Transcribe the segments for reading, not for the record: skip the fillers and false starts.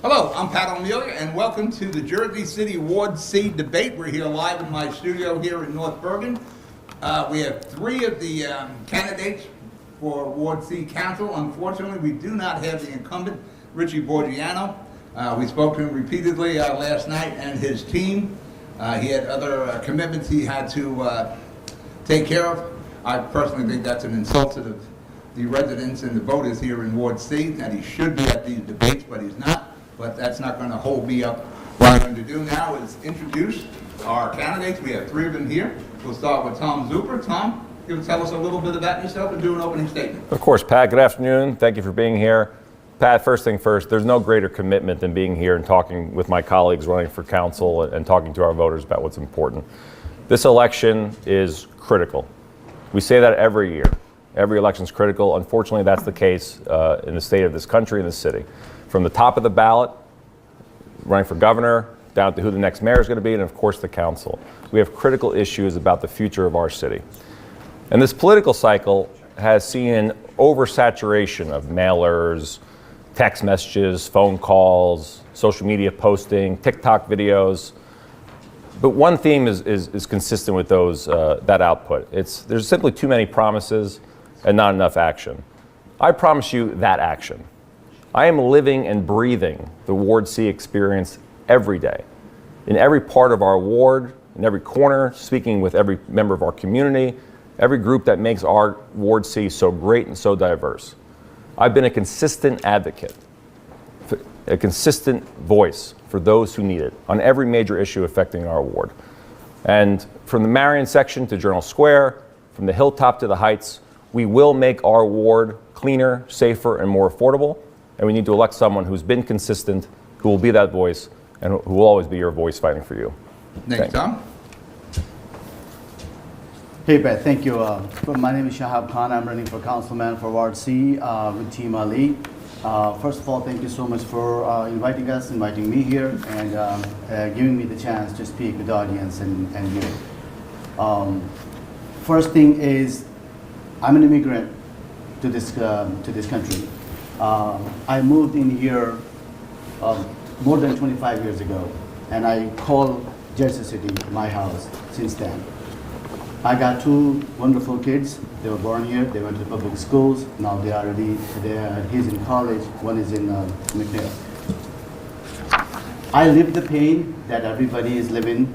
Hello, I'm Pat O'Melia, and welcome to the Jersey City Ward C debate. We're here live in my studio here in North Bergen. We have three of the candidates for Ward C Council. Unfortunately, we do not have the incumbent, Richie Borgiano. We spoke to him repeatedly last night, and his team. He had other commitments he had to take care of. I personally think that's an insult to the residents and the voters here in Ward C, that he should be at these debates, but he's not. But that's not going to hold me up. What I'm going to do now is introduce our candidates. We have three of them here. We'll start with Tom Zuper. Tom, you can tell us a little bit about yourself and do an opening statement. Of course, Pat. Good afternoon. Thank you for being here. Pat, first thing first, there's no greater commitment than being here and talking with my colleagues running for council and talking to our voters about what's important. This election is critical. We say that every year. Every election is critical. Unfortunately, that's the case in the state of this country and this city. From the top of the ballot, running for governor, down to who the next mayor is going to be, and of course the council. We have critical issues about the future of our city. And this political cycle has seen an oversaturation of mailers, text messages, phone calls, social media posting, TikTok videos. But one theme is consistent with those that output. There's simply too many promises and not enough action. I promise you that action. I am living and breathing the Ward C experience every day. In every part of our ward, in every corner, speaking with every member of our community, every group that makes our Ward C so great and so diverse. I've been a consistent advocate, a consistent voice for those who need it on every major issue affecting our ward. And from the Marion section to Journal Square, from the hilltop to the heights, we will make our ward cleaner, safer, and more affordable. And we need to elect someone who's been consistent, who will be that voice, and who will always be your voice fighting for you. Thanks, Tom. Hey, Pat, thank you. My name is Shahab Khan. I'm running for councilman for Ward C with Team Ali. First of all, thank you so much for inviting me here, and giving me the chance to speak with the audience and you. First thing is, I'm an immigrant to this country. I moved in here more than 25 years ago, and I call Jersey City my house since then. I got two wonderful kids. They were born here. They went to public schools. Now he's in college. One is in McNair. I live the pain that everybody is living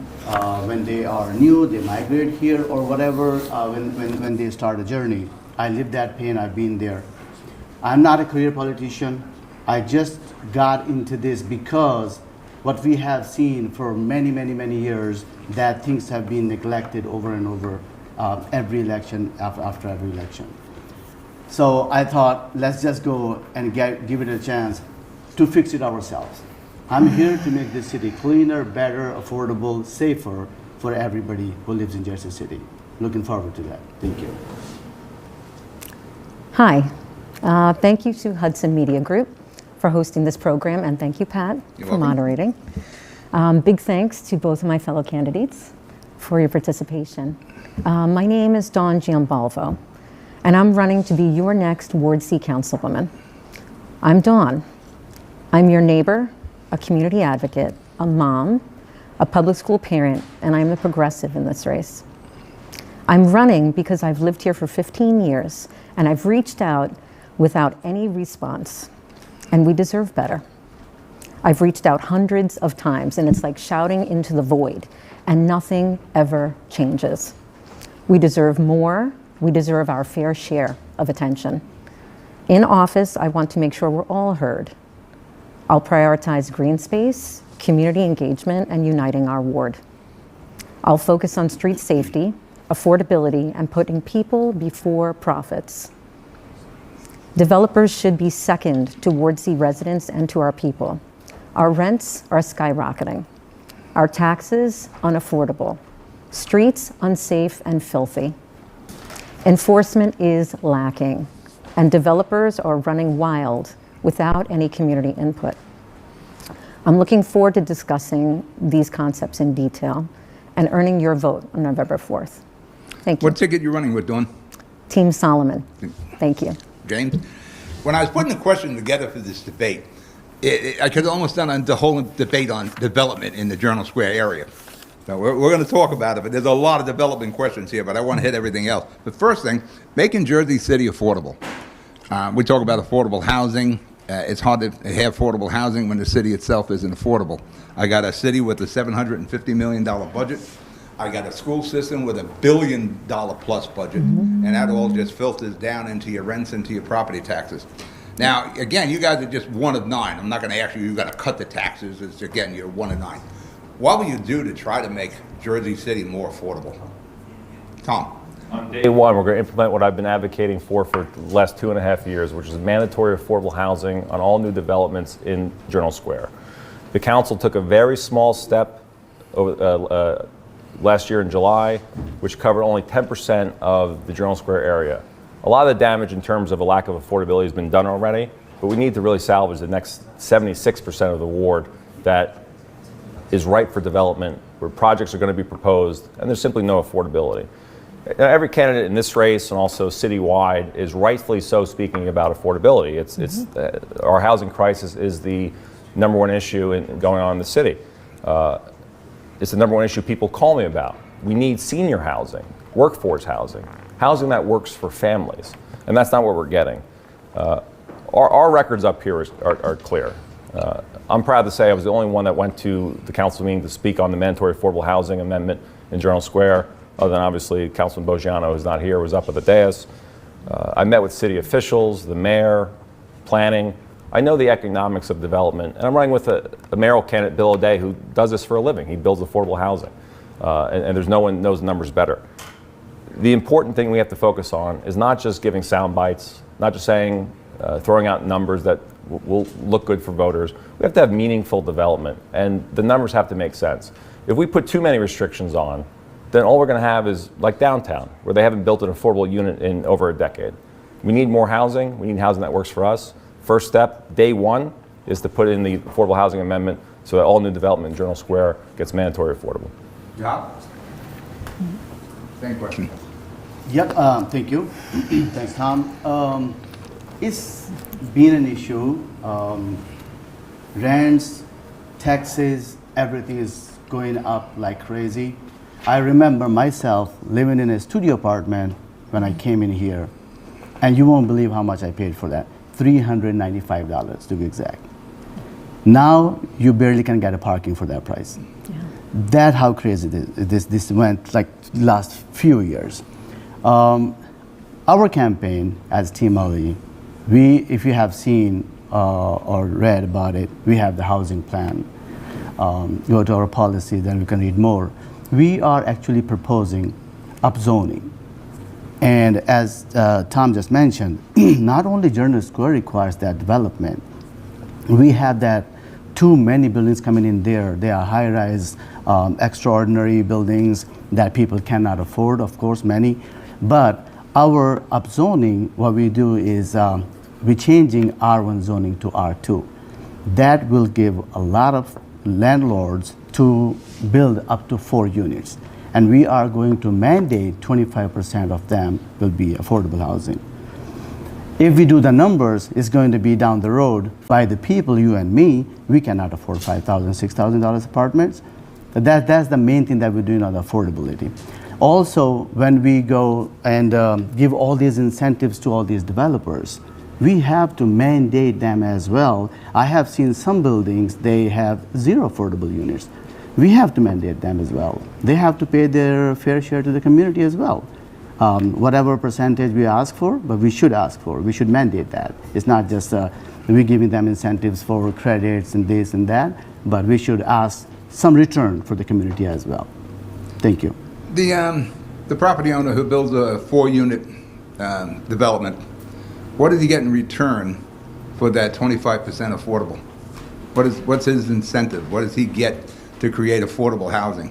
when they are new, they migrate here or whatever, when they start a journey. I live that pain. I've been there. I'm not a career politician. I just got into this because what we have seen for many, many, many years, that things have been neglected over and over every election after every election. So I thought, let's just go and give it a chance to fix it ourselves. I'm here to make this city cleaner, better, affordable, safer for everybody who lives in Jersey City. Looking forward to that. Thank you. Hi. Thank you to Hudson Media Group for hosting this program, and thank you, Pat, for moderating. Big thanks to both of my fellow candidates for your participation. My name is Dawn Giambalvo, and I'm running to be your next Ward C councilwoman. I'm Dawn. I'm your neighbor, a community advocate, a mom, a public school parent, and I'm the progressive in this race. I'm running because I've lived here for 15 years, and I've reached out without any response, and we deserve better. I've reached out hundreds of times, and it's like shouting into the void, and nothing ever changes. We deserve more. We deserve our fair share of attention. In office, I want to make sure we're all heard. I'll prioritize green space, community engagement, and uniting our ward. I'll focus on street safety, affordability, and putting people before profits. Developers should be second to Ward C residents and to our people. Our rents are skyrocketing. Our taxes, unaffordable. Streets, unsafe and filthy. Enforcement is lacking, and developers are running wild without any community input. I'm looking forward to discussing these concepts in detail and earning your vote on November 4th. Thank you. What ticket you running with, Dawn? Team Solomon. Thank you. James? When I was putting the question together for this debate, I could have almost done the whole debate on development in the Journal Square area. So we're going to talk about it, but there's a lot of development questions here, but I want to hit everything else. The first thing, making Jersey City affordable. We talk about affordable housing. It's hard to have affordable housing when the city itself isn't affordable. I got a city with a $750 million budget. I got a school system with $1 billion plus budget, and that all just filters down into your rents, into your property taxes. Now, again, you guys are just one of 9. I'm not going to ask you got to cut the taxes. It's, again, you're one of 9. What will you do to try to make Jersey City more affordable? Tom? On day one, we're going to implement what I've been advocating for the last 2.5 years, which is mandatory affordable housing on all new developments in Journal Square. The council took a very small step over, last year in July, which covered only 10% of the Journal Square area. A lot of the damage in terms of a lack of affordability has been done already, but we need to really salvage the next 76% of the ward that is ripe for development, where projects are going to be proposed, and there's simply no affordability. Every candidate in this race and also citywide is rightfully so speaking about affordability. Our housing crisis is the #1 issue going on in the city. It's the #1 issue people call me about. We need senior housing, workforce housing that works for families, and that's not what we're getting. Our records up here are clear. I'm proud to say I was the only one that went to the council meeting to speak on the mandatory affordable housing amendment in Journal Square, other than obviously Councilman Boggiano, who's not here, was up at the dais. I met with city officials, the mayor, planning. I know the economics of development, and I'm running with a mayoral candidate, Bill O'Day, who does this for a living. He builds affordable housing, and there's no one knows the numbers better. The important thing we have to focus on is not just giving sound bites, not just saying, throwing out numbers that will look good for voters. We have to have meaningful development, and the numbers have to make sense. If we put too many restrictions on, then all we're going to have is like downtown, where they haven't built an affordable unit in over a decade. We need more housing. We need housing that works for us. First step, day one, is to put in the affordable housing amendment so that all new development in Journal Square gets mandatory affordable. Yeah. Same question. Yep, thank you. Thanks, Tom. It's been an issue. Rents, taxes, everything is going up like crazy. I remember myself living in a studio apartment when I came in here, and you won't believe how much I paid for that. $395 to be exact. Now you barely can get a parking for that price. Yeah. That's how crazy this went like last few years. Our campaign as Team Ali, if you have seen or read about it, we have the housing plan. Go to our policy, then we can read more. We are actually proposing upzoning. And as Tom just mentioned, not only Journal Square requires that development, we have that too many buildings coming in there. They are high-rise, extraordinary buildings that people cannot afford, of course, many. But our upzoning, what we do is we're changing R1 zoning to R2. That will give a lot of landlords to build up to 4 units. And we are going to mandate 25% of them will be affordable housing. If we do the numbers, it's going to be down the road by the people, you and me, we cannot afford $5,000, $6,000 apartments. That's the main thing that we're doing on affordability. Also, when we go and give all these incentives to all these developers, we have to mandate them as well. I have seen some buildings, they have 0 affordable units. We have to mandate them as well. They have to pay their fair share to the community as well. Whatever percentage we ask for, but we should ask for, we should mandate that. It's not just we're giving them incentives for credits and this and that, but we should ask some return for the community as well. Thank you. The property owner who builds a 4-unit development, what does he get in return for that 25% affordable? What's his incentive? What does he get to create affordable housing?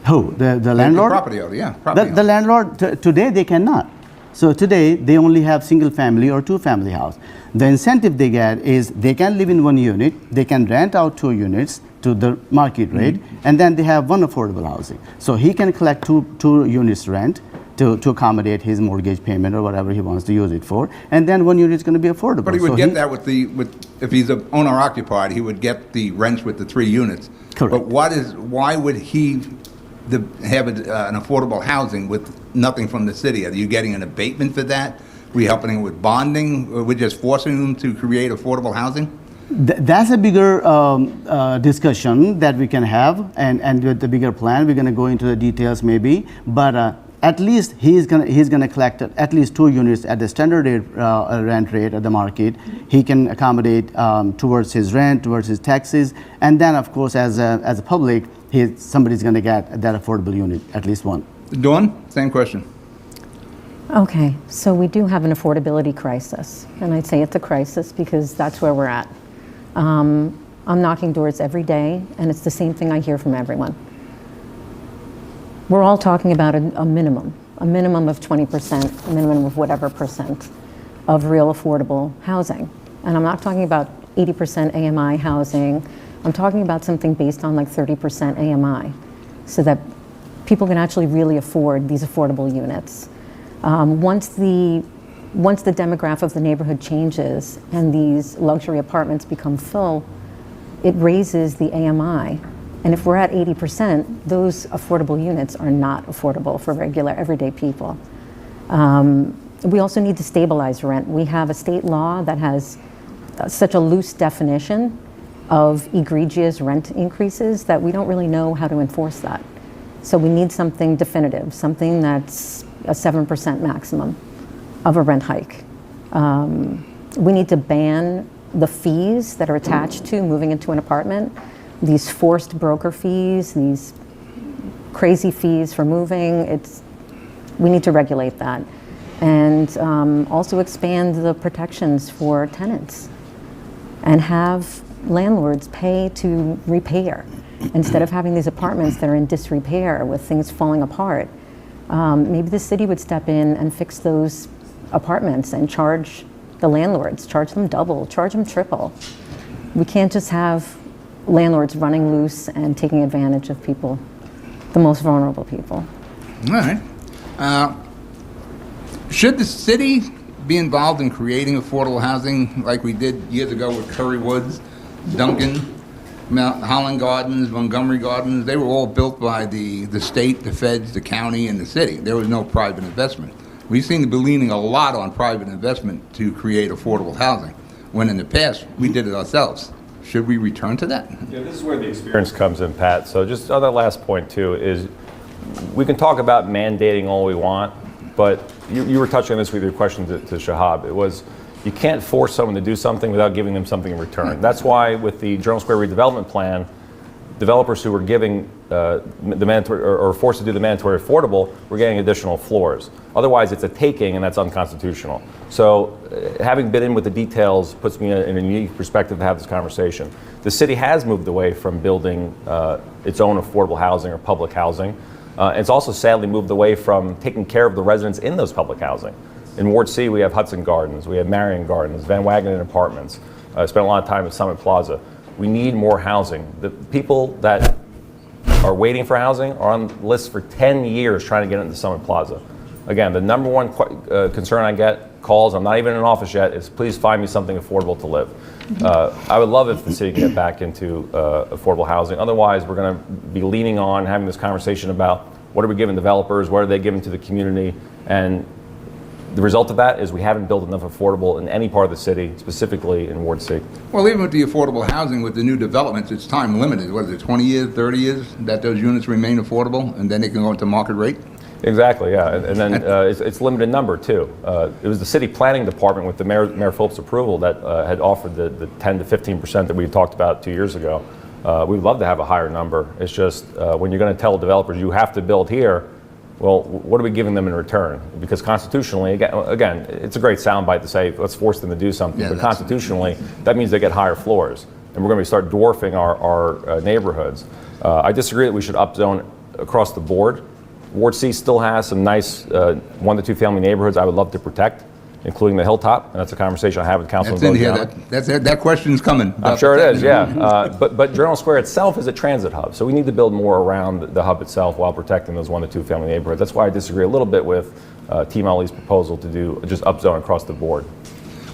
Who? The landlord? The property owner, yeah. The landlord, today they cannot. So today they only have single family or 2-family house. The incentive they get is they can live in 1 unit, they can rent out 2 units to the market rate, and then they have 1 affordable housing. So he can collect two units rent, to accommodate his mortgage payment or whatever he wants to use it for. And then 1 unit is going to be affordable. But he would So get that with if he's an owner occupied, he would get the rents with the 3 units. Correct. But why would he have an affordable housing with nothing from the city? Are you getting an abatement for that? Are we helping him with bonding? Or we're just forcing him to create affordable housing? That's a bigger discussion that we can have, and with the bigger plan, we're going to go into the details maybe. But at least he's gonna collect at least 2 units at the standard rent rate at the market. He can accommodate towards his rent, towards his taxes, and then of course as a public, somebody's going to get that affordable unit, at least one. Dawn, same question. Okay, so we do have an affordability crisis, and I'd say it's a crisis because that's where we're at. I'm knocking doors every day, and it's the same thing I hear from everyone. We're all talking about a minimum of 20%, a minimum of whatever percent of real affordable housing. And I'm not talking about 80% AMI housing. I'm talking about something based on like 30% AMI, so that people can actually really afford these affordable units. Once the demographic of the neighborhood changes and these luxury apartments become full, it raises the AMI. And if we're at 80%, those affordable units are not affordable for regular, everyday people. We also need to stabilize rent. We have a state law that has such a loose definition of egregious rent increases that we don't really know how to enforce that. So we need something definitive, something that's a 7% maximum of a rent hike. We need to ban the fees that are attached to moving into an apartment, these forced broker fees, these crazy fees for moving. We need to regulate that. And also expand the protections for tenants and have landlords pay to repair instead of having these apartments that are in disrepair with things falling apart. Maybe the city would step in and fix those apartments and charge the landlords, charge them double, charge them triple. We can't just have landlords running loose and taking advantage of people, the most vulnerable people. All right. Should the city be involved in creating affordable housing like we did years ago with Curry Woods, Duncan, Mount Holland Gardens, Montgomery Gardens? They were all built by the state, the feds, the county, and the city. There was no private investment. We seem to be leaning a lot on private investment to create affordable housing, when in the past we did it ourselves. Should we return to that? Yeah, this is where the experience comes in, Pat. So just on that last point too, is we can talk about mandating all we want, but you were touching on this with your question to Shahab. It was, you can't force someone to do something without giving them something in return. That's why with the Journal Square redevelopment plan, developers who were giving the mandatory or forced to do the mandatory affordable were getting additional floors. Otherwise, it's a taking, and that's unconstitutional. So having been in with the details puts me in a unique perspective to have this conversation. The city has moved away from building its own affordable housing or public housing. It's also sadly moved away from taking care of the residents in those public housing. In Ward C, we have Hudson Gardens, we have Marion Gardens, Van Wagenen Apartments. I spent a lot of time at Summit Plaza. We need more housing. The people that are waiting for housing are on lists for 10 years trying to get into Summit Plaza. Again, the number one concern I get, calls, I'm not even in an office yet, is please find me something affordable to live. I would love if the city could get back into affordable housing. Otherwise, we're going to be leaning on having this conversation about what are we giving developers, what are they giving to the community, and the result of that is we haven't built enough affordable in any part of the city, specifically in Ward C. Well, even with the affordable housing, with the new developments, it's time limited. What is it, 20 years, 30 years, that those units remain affordable, and then they can go into market rate? Exactly, yeah. And then it's limited number, too. It was the city planning department with the Mayor Phillips' approval that had offered the 10 to 15% that we talked about 2 years ago. We'd love to have a higher number. It's just when you're going to tell developers you have to build here, well, what are we giving them in return? Because constitutionally, again, it's a great soundbite to say, let's force them to do something. Yeah, but constitutionally, that means they get higher floors. And we're going to start dwarfing our neighborhoods. I disagree that we should upzone across the board. Ward C still has some nice 1 to 2 family neighborhoods I would love to protect. including the Hilltop, and that's a conversation I have with Councilman That's in here. Bojana. That question's coming. I'm sure it is, yeah. But Journal Square itself is a transit hub, so we need to build more around the hub itself while protecting those 1 to 2 family neighborhoods. That's why I disagree a little bit with Team Ali's proposal to do just upzone across the board.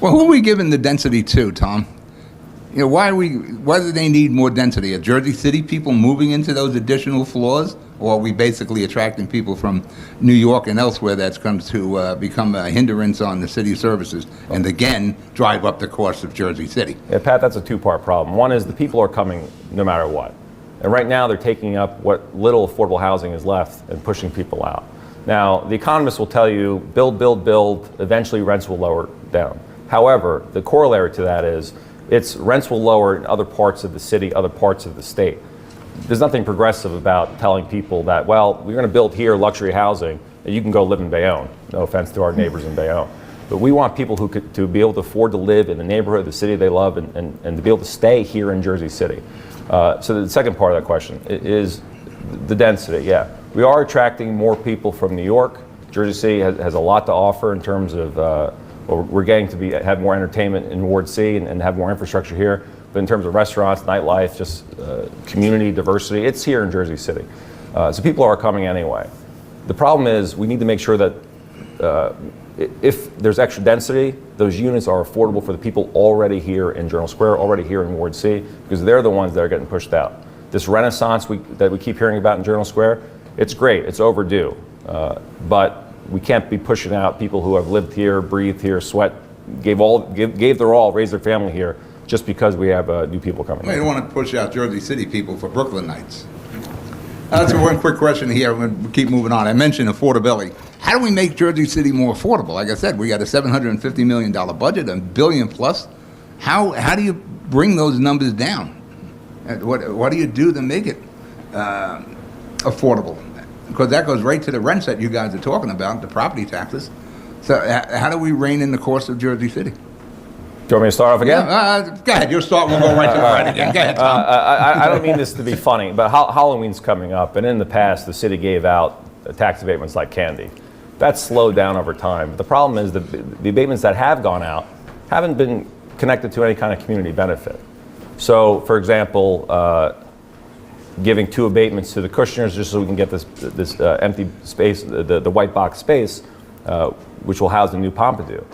Well, who are we giving the density to, Tom? You know, why do they need more density? Are Jersey City people moving into those additional floors? Or are we basically attracting people from New York and elsewhere that's going to become a hindrance on the city services and again drive up the cost of Jersey City? Yeah, Pat, that's a two-part problem. One is the people are coming no matter what. And right now they're taking up what little affordable housing is left and pushing people out. Now, the economists will tell you, build, build, build, eventually rents will lower down. However, the corollary to that is rents will lower in other parts of the city, other parts of the state. There's nothing progressive about telling people that, well, we're going to build here luxury housing, and you can go live in Bayonne. No offense to our neighbors in Bayonne. But we want people to be able to afford to live in the neighborhood, the city they love, and to be able to stay here in Jersey City. So the second part of that question is the density, yeah. We are attracting more people from New York. Jersey City has a lot to offer in terms of, we're getting to have more entertainment in Ward C and have more infrastructure here. But in terms of restaurants, nightlife, just community diversity, it's here in Jersey City. So people are coming anyway. The problem is we need to make sure that if there's extra density, those units are affordable for the people already here in Journal Square, already here in Ward C, because they're the ones that are getting pushed out. This renaissance that we keep hearing about in Journal Square, it's great, it's overdue. But we can't be pushing out people who have lived here, breathed here, sweat, gave their all, raised their family here, just because we have new people coming We in. don't want to push out Jersey City people for Brooklyn nights. That's one quick question here. We'll keep moving on. I mentioned affordability. How do we make Jersey City more affordable? Like I said, we got a $750 million budget, $1 billion plus. How do you bring those numbers down? What do you do to make it affordable? Because that goes right to the rents that you guys are talking about, the property taxes. So how do we rein in the cost of Jersey City? Do you want me to start off again? Go ahead. You'll start. We'll go right to the right again. Go ahead, Tom. I don't mean this to be funny, but Halloween's coming up, and in the past, the city gave out tax abatements like candy. That's slowed down over time. But the problem is the abatements that have gone out haven't been connected to any kind of community benefit. So, for example, giving 2 abatements to the Kushners just so we can get this empty space, the white box space, which will house the new Pompidou.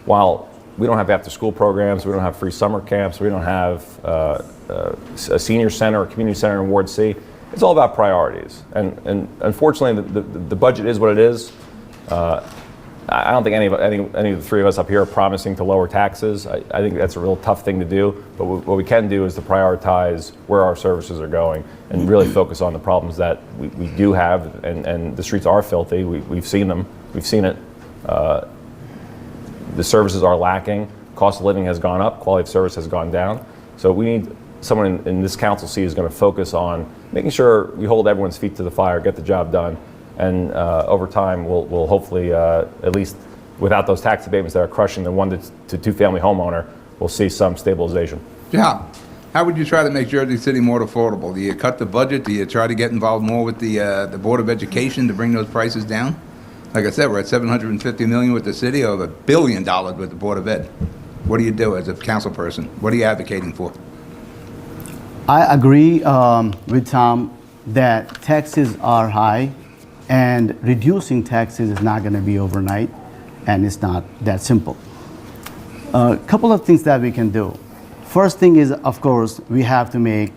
While we don't have after-school programs, we don't have free summer camps, we don't have a senior center or community center in Ward C. It's all about priorities. And unfortunately, the budget is what it is. I don't think any of the three of us up here are promising to lower taxes. I think that's a real tough thing to do. But what we can do is to prioritize where our services are going and really focus on the problems that we do have. And the streets are filthy. We've seen them. We've seen it. The services are lacking. Cost of living has gone up. Quality of service has gone down. So we need someone in this council seat who's going to focus on making sure we hold everyone's feet to the fire, get the job done. And over time, we'll hopefully, at least without those tax abatements that are crushing the 1 to 2 family homeowner, we'll see some stabilization. Yeah. How would you try to make Jersey City more affordable? Do you cut the budget? Do you try to get involved more with the Board of Education to bring those prices down? Like I said, we're at $750 million with the city, over $1 billion with the Board of Ed. What do you do as a council person? What are you advocating for? I agree with Tom that taxes are high, and reducing taxes is not going to be overnight, and it's not that simple. A couple of things that we can do. First thing is, of course, we have to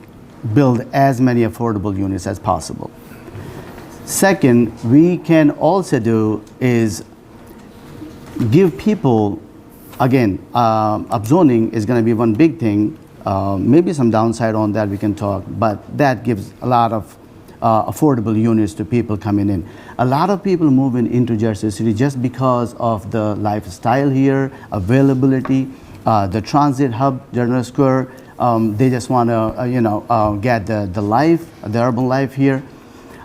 build as many affordable units as possible. Second, we can also do is give people, again, upzoning is going to be one big thing. Maybe some downside on that we can talk, but that gives a lot of affordable units to people coming in. A lot of people moving into Jersey City just because of the lifestyle here, availability, the transit hub, Journal Square. They just want to, get the life, the urban life here.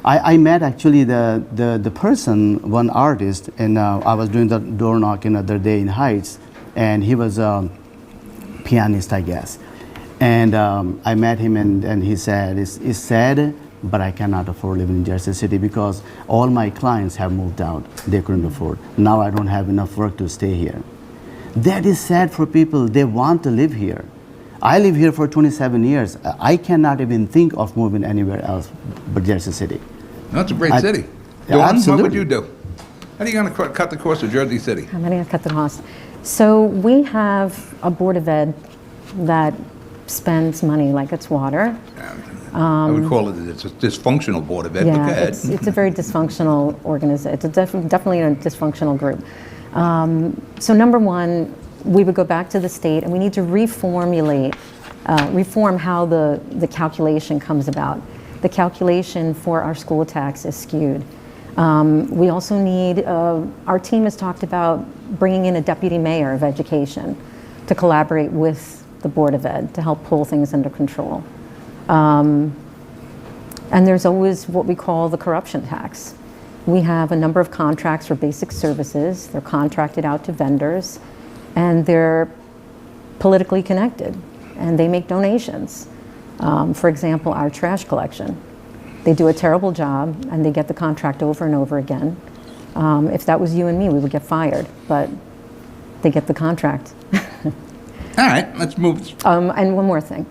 I met actually the person, one artist, and I was doing the door knocking the other day in Heights, and he was a pianist, I guess. And I met him, and he said, it's sad, but I cannot afford living in Jersey City because all my clients have moved out. They couldn't afford. Now I don't have enough work to stay here. That is sad for people. They want to live here. I live here for 27 years. I cannot even think of moving anywhere else but Jersey City. That's a great city. Yeah, Dawn, what absolutely. would you do? How are you going to cut the cost of Jersey City? How many I cut the cost? So we have a Board of Ed that spends money like it's water. I would call it a dysfunctional board of ed, but go Yeah, ahead. it's a very dysfunctional organization. It's definitely a dysfunctional group. So number one, we would go back to the state and we need to reform how the calculation comes about. The calculation for our school tax is skewed. We also need, our team has talked about bringing in a deputy mayor of education to collaborate with the Board of Ed to help pull things under control. And there's always what we call the corruption tax. We have a number of contracts for basic services. They're contracted out to vendors, and they're politically connected, and they make donations. For example, our trash collection. They do a terrible job, and they get the contract over and over again. If that was you and me, we would get fired, but they get the contract. All right, let's move. And one more thing.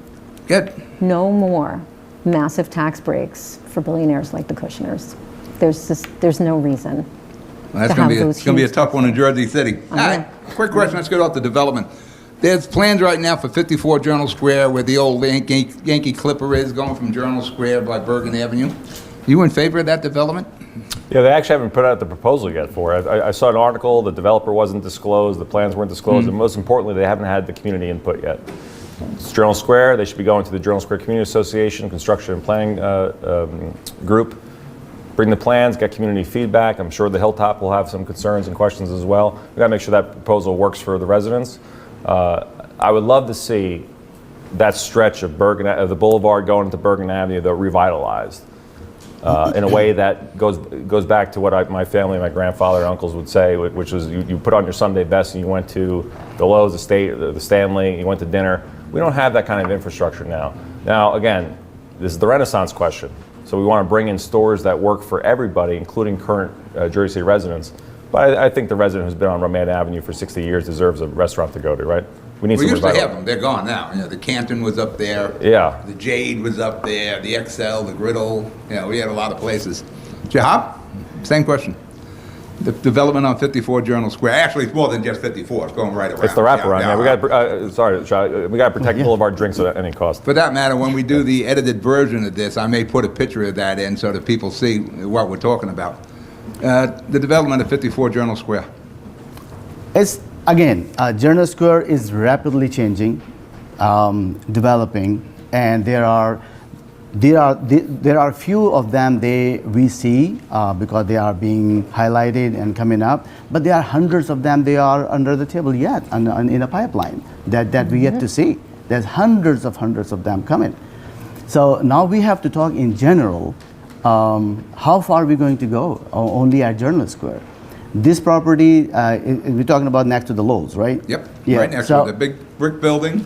Good. No more massive tax breaks for billionaires like the Kushners. There's no reason. Well, that's to going have to those be a huge tough one in Jersey City. All I right, know. quick question. Let's get off the development. There's plans right now for 54 Journal Square, where the old Yankee Clipper is, going from Journal Square by Bergen Avenue. You in favor of that development? Yeah, they actually haven't put out the proposal yet for it. I saw an article, the developer wasn't disclosed, the plans weren't disclosed, and most importantly, they haven't had the community input yet. It's Journal Square, they should be going to the Journal Square Community Association, Construction and Planning Group, bring the plans, get community feedback. I'm sure the Hilltop will have some concerns and questions as well. We gotta make sure that proposal works for the residents. I would love to see that stretch of the Boulevard going into Bergen Avenue, though, revitalized. In a way that goes back to what my family, my grandfather and uncles would say, which was you put on your Sunday best and you went to the Lowe's, the Stanley, you went to dinner. We don't have that kind of infrastructure now. Now, again, this is the Renaissance question. So we want to bring in stores that work for everybody, including current Jersey City residents. But I think the resident who's been on Romand Avenue for 60 years deserves a restaurant to go to, right? We need We some used to revival. have them. They're gone now. You know, the Canton was up there. Yeah. The Jade was up there. The XL, the Griddle. You know, we had a lot of places. Jahab, same question. The development on 54 Journal Square. Actually, it's more than just 54. It's going right around. It's the wraparound. Yeah, we yeah. got we got to protect Boulevard drinks at any cost. For that matter, when we do the edited version of this, I may put a picture of that in so that people see what we're talking about. The development of 54 Journal Square. It's again, Journal Square is rapidly changing, developing, and there are few of them we see because they are being highlighted and coming up, but there are hundreds of them they are under the table yet and in a pipeline that we yet to see. There's hundreds of them coming. So now we have to talk in general. How far are we going to go only at Journal Square? This property, we're talking about next to the Lowe's, right? Yep. Yeah, Right next so- to the big brick building.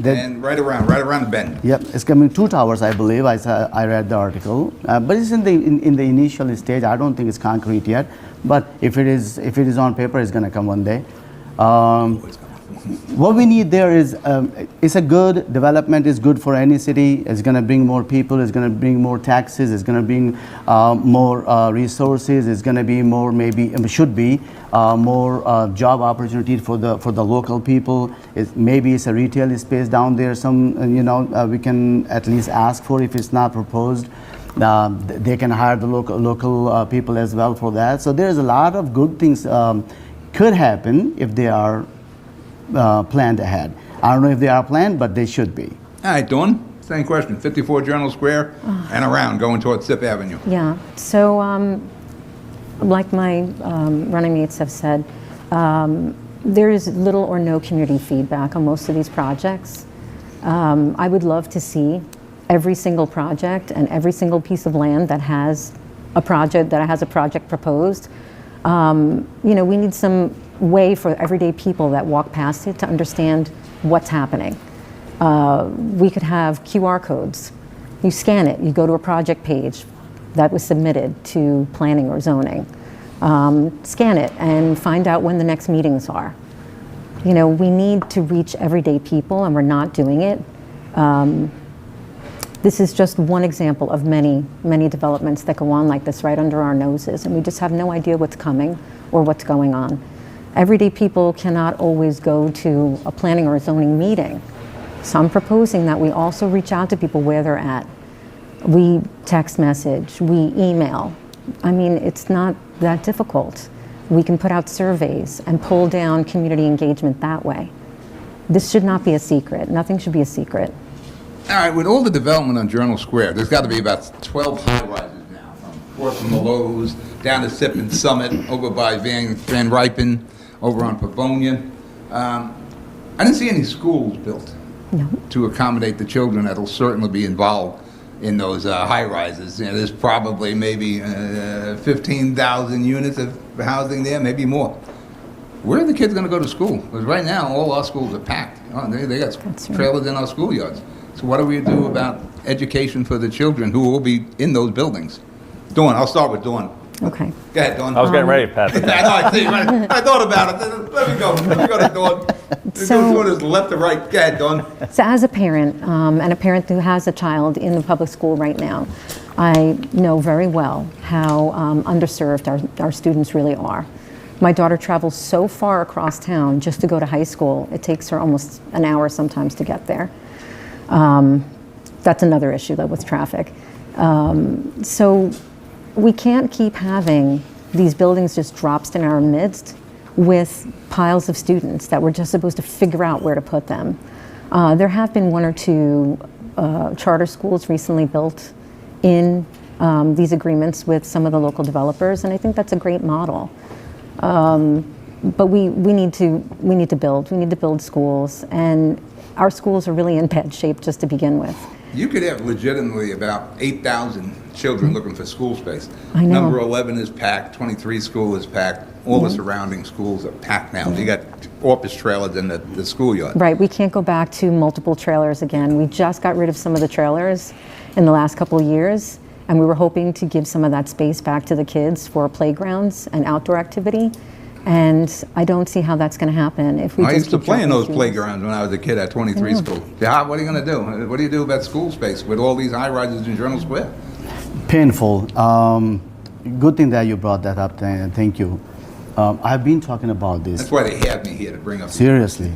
And right around the bend. Yep, it's coming 2 towers, I believe. I read the article, but it's in the initial stage. I don't think it's concrete yet, but if it is on paper, it's going to come one day. What we need there is it's a good development. Is good for any city. It's going to bring more people. It's going to bring more taxes. It's going to bring more resources. It's going to be more should be more job opportunities for the local people. Maybe it's a retail space down there. We can at least ask for if it's not proposed. They can hire the local people as well for that. So there's a lot of good things could happen if they are planned ahead. I don't know if they are planned, but they should be. All right, Dawn, same question. 54 Journal Square and around, going towards Sip Avenue. Yeah, so like my running mates have said, there is little or no community feedback on most of these projects. I would love to see every single project and every single piece of land that has a project proposed. We need some way for everyday people that walk past it to understand what's happening. We could have QR codes. You scan it, you go to a project page that was submitted to planning or zoning. Scan it and find out when the next meetings are. You know, we need to reach everyday people, and we're not doing it. This is just one example of many, many developments that go on like this right under our noses, and we just have no idea what's coming or what's going on. Everyday people cannot always go to a planning or a zoning meeting. So I'm proposing that we also reach out to people where they're at. We text message, we email. I mean, it's not that difficult. We can put out surveys and pull down community engagement that way. This should not be a secret. Nothing should be a secret. All right, with all the development on Journal Square, there's got to be about 12 high-rises now, from the Lowe's down to Sip and Summit, over by Van Ripen, over on Pavonia. I didn't see any schools built to accommodate the children that'll certainly be involved in those high-rises. You know, there's probably maybe 15,000 units of housing there, maybe more. Where are the kids going to go to school? Because right now, all our schools are packed. They got trailers in our schoolyards. So what do we do about education for the children who will be in those buildings? Dawn, I'll start with Dawn. Okay. Go ahead, Dawn. I was getting ready, Pat. I know, I see. I thought about it. Let me go to Dawn. Dawn is left to right. Go ahead, Dawn. So as a parent, and a parent who has a child in the public school right now, I know very well how underserved our students really are. My daughter travels so far across town just to go to high school. It takes her almost an hour sometimes to get there. That's another issue, though, with traffic. So we can't keep having these buildings just dropped in our midst with piles of students that we're just supposed to figure out where to put them. There have been one or two charter schools recently built in these agreements with some of the local developers, and I think that's a great model. But we need to build schools, and our schools are really in bad shape just to begin with. You could have legitimately about 8,000 children looking for school space. I know. Number 11 is packed, 23 school is packed, all the surrounding schools are packed now. You got office trailers in the schoolyard. Right, we can't go back to multiple trailers again. We just got rid of some of the trailers in the last couple of years, and we were hoping to give some of that space back to the kids for playgrounds and outdoor activity. And I don't see how that's going to happen if we I just used to keep play in dropping those students. playgrounds when I was a kid at 23 school. Yeah, what are you going to do? What do you do about school space with all these high-rises in Journal Square? Painful. Good thing that you brought that up, and thank you. I've been talking about this. That's why they had me here to bring up. Seriously.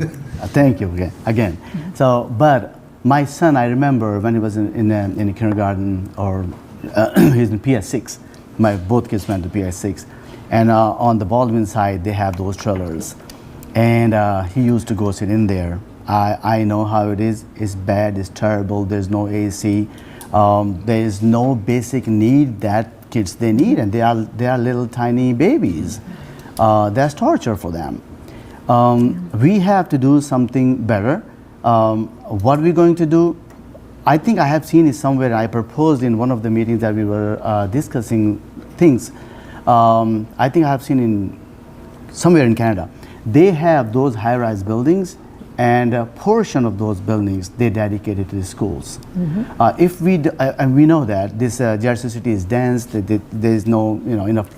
Thank you again. So, but my son, I remember when he was in kindergarten, or he's in PS6. Both kids went to PS6. And on the Baldwin side, they have those trailers. And he used to go sit in there. I know how it is. It's bad, it's terrible, there's no AC. There is no basic need that kids they need, and they are little tiny babies. That's torture for them. We have to do something better. What we're going to do, I think I have seen it somewhere. I proposed in one of the meetings that we were discussing things. I think I have seen in somewhere in Canada. They have those high-rise buildings, and a portion of those buildings they dedicated to the schools. If we and we know that this Jersey City is dense, there is no enough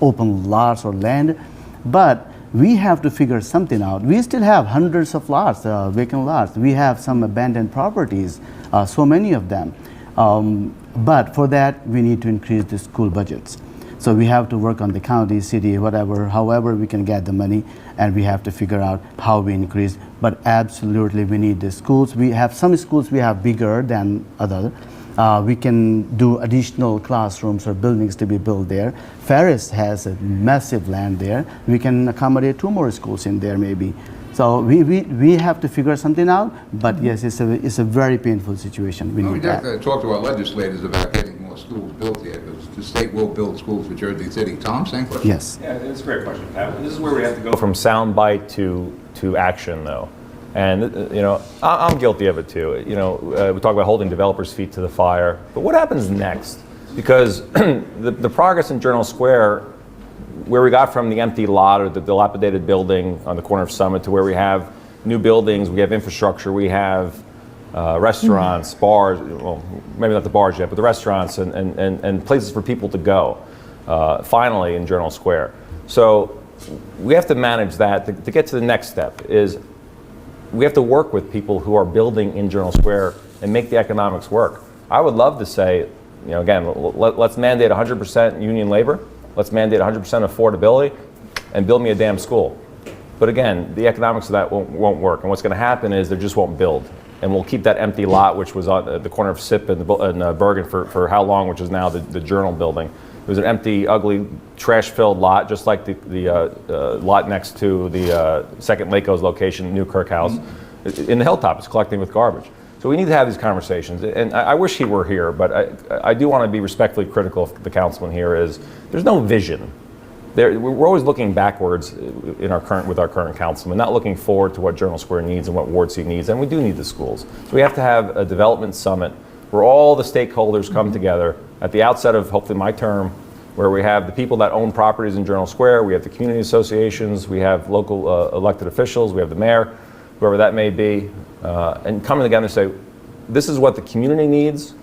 open lots or land, but we have to figure something out. We still have hundreds of lots, vacant lots. We have some abandoned properties, so many of them. But for that, we need to increase the school budgets. So we have to work on the county, city, whatever, however we can get the money, and we have to figure out how we increase. But absolutely, we need the schools. We have some schools we have bigger than others. We can do additional classrooms or buildings to be built there. Ferris has a massive land there. We can accommodate 2 more schools in there maybe. So we have to figure something out. But yes, it's a very painful situation. We need We'd have that. to talk to our legislators about getting more schools built here, because the state will build schools for Jersey City. Tom, same question? Yes. Yeah, it's a great question, Pat. This is where we have to go from soundbite to action, though. And I'm guilty of it too. We talk about holding developers' feet to the fire, but what happens next? Because the progress in Journal Square, where we got from the empty lot or the dilapidated building on the corner of Summit to where we have new buildings, we have infrastructure, we have restaurants, bars, well, maybe not the bars yet, but the restaurants and places for people to go, finally in Journal Square. So we have to manage that. To get to the next step is we have to work with people who are building in Journal Square and make the economics work. I would love to say, again, let's mandate 100% union labor, let's mandate 100% affordability, and build me a damn school. But again, the economics of that won't work. And what's going to happen is they just won't build. And we'll keep that empty lot, which was on the corner of SIP and Bergen for how long, which is now the Journal building. It was an empty, ugly, trash-filled lot, just like the lot next to the second Laco's location, New Kirk House. In the Hilltop, it's collecting with garbage. So we need to have these conversations. And I wish he were here, but I do want to be respectfully critical of the councilman here. There's no vision. We're always looking backwards with our current councilman, not looking forward to what Journal Square needs and what Ward C needs, and we do need the schools. So we have to have a development summit where all the stakeholders come together at the outset of hopefully my term, where we have the people that own properties in Journal Square, we have the community associations, we have local elected officials, we have the mayor, whoever that may be, and coming together and say, this is what the community needs.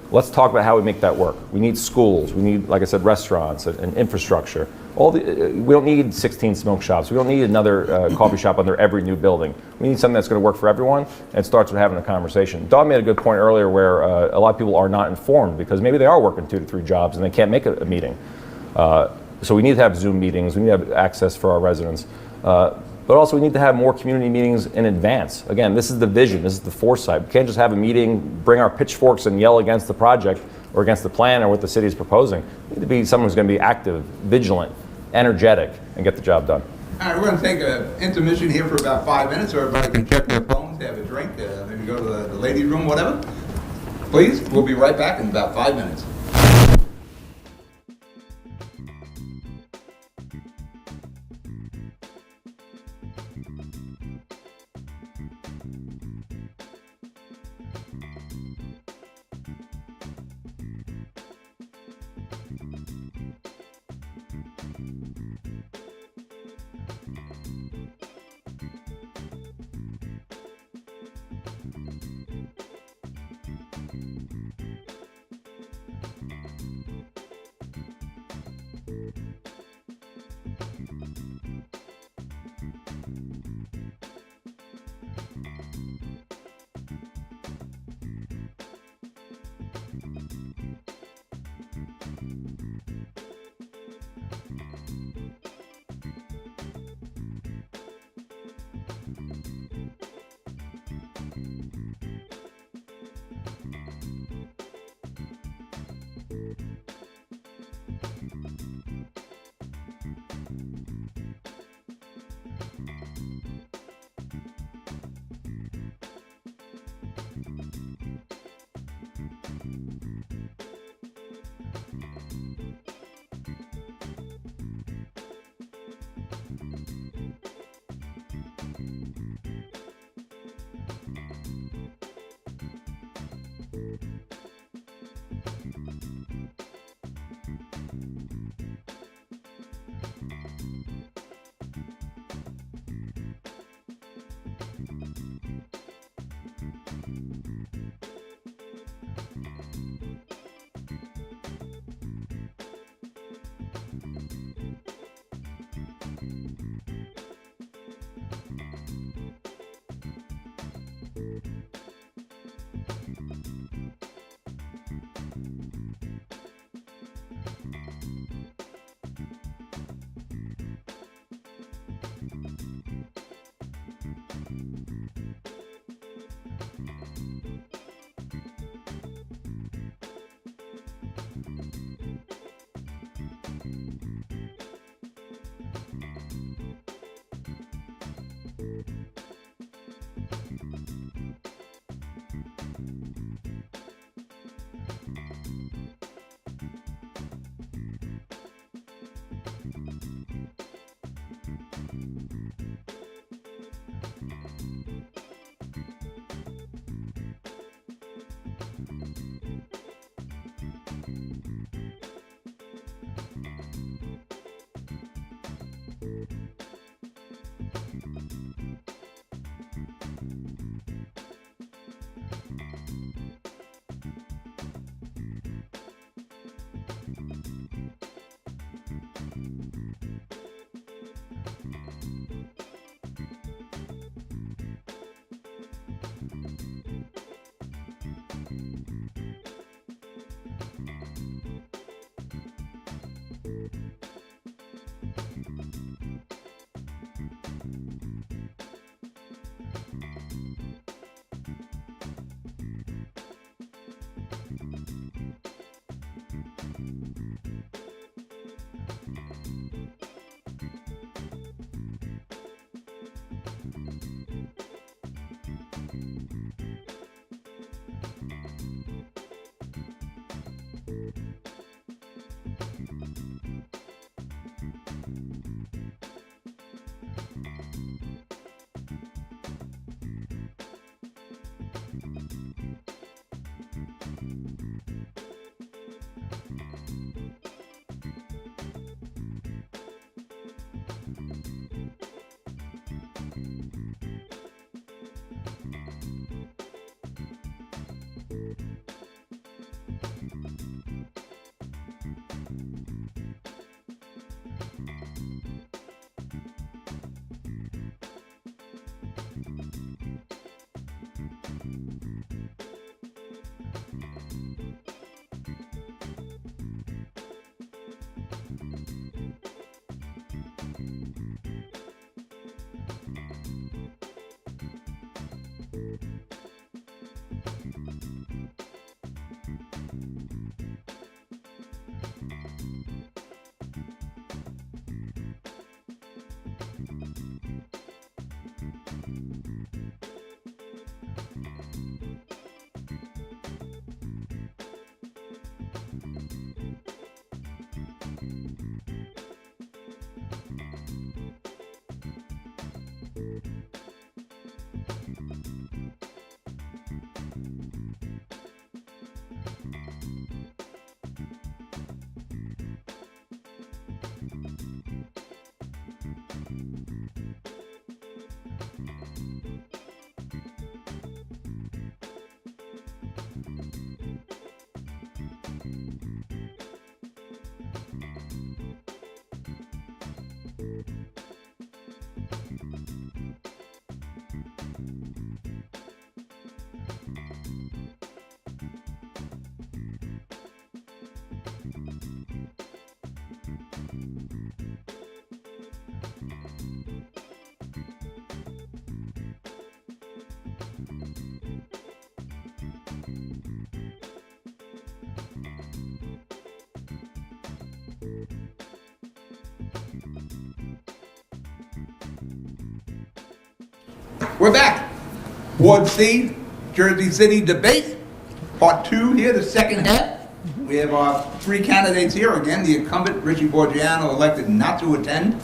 Let's talk about how we make that work. We need schools. We need, like I said, restaurants and infrastructure. We don't need 16 smoke shops. We don't need another coffee shop under every new building. We need something that's going to work for everyone, and it starts with having a conversation. Dawn made a good point earlier where a lot of people are not informed because maybe they are working 2 to 3 jobs and they can't make a meeting. So we need to have Zoom meetings. We need to have access for our residents. But also we need to have more community meetings in advance. Again, this is the vision, this is the foresight. We can't just have a meeting, bring our pitchforks and yell against the project or against the plan or what the city is proposing. We need to be someone who's going to be active, vigilant, energetic, and get the job done. All right, we're going to take an intermission here for about 5 minutes, so everybody can check their phones, have a drink, maybe go to the ladies' room, whatever. Please, we'll be right back in about 5 minutes. We're back. Ward C, Jersey City debate, part 2 here, the second half. We have our 3 candidates here. Again, the incumbent, Richie Borgiano, elected not to attend.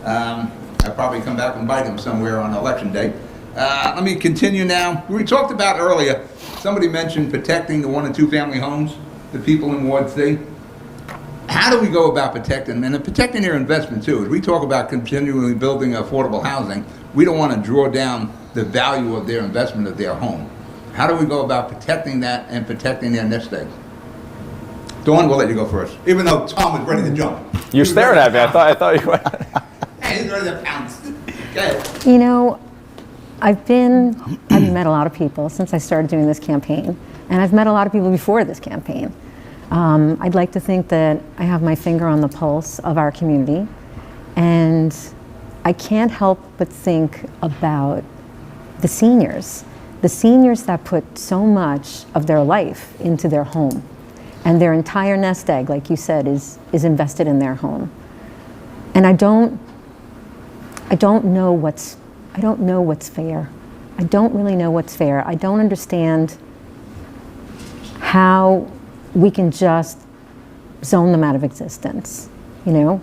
I'll probably come back and bite him somewhere on election day. Let me continue now. We talked about earlier, somebody mentioned protecting the 1 and 2 family homes, the people in Ward C. How do we go about protecting them and protecting their investment too? As we talk about continually building affordable housing, we don't want to draw down the value of their investment of their home. How do we go about protecting that and protecting their nest eggs? Dawn, we'll let you go first, even though Tom was ready to jump. You're staring at me. I thought you were. Hey, he's ready to pounce. Okay. You know, I've met a lot of people since I started doing this campaign, and I've met a lot of people before this campaign. I'd like to think that I have my finger on the pulse of our community, and I can't help but think about the seniors that put so much of their life into their home, and their entire nest egg, like you said, is invested in their home. And I don't know what's fair. I don't really know what's fair. I don't understand how we can just zone them out of existence, you know?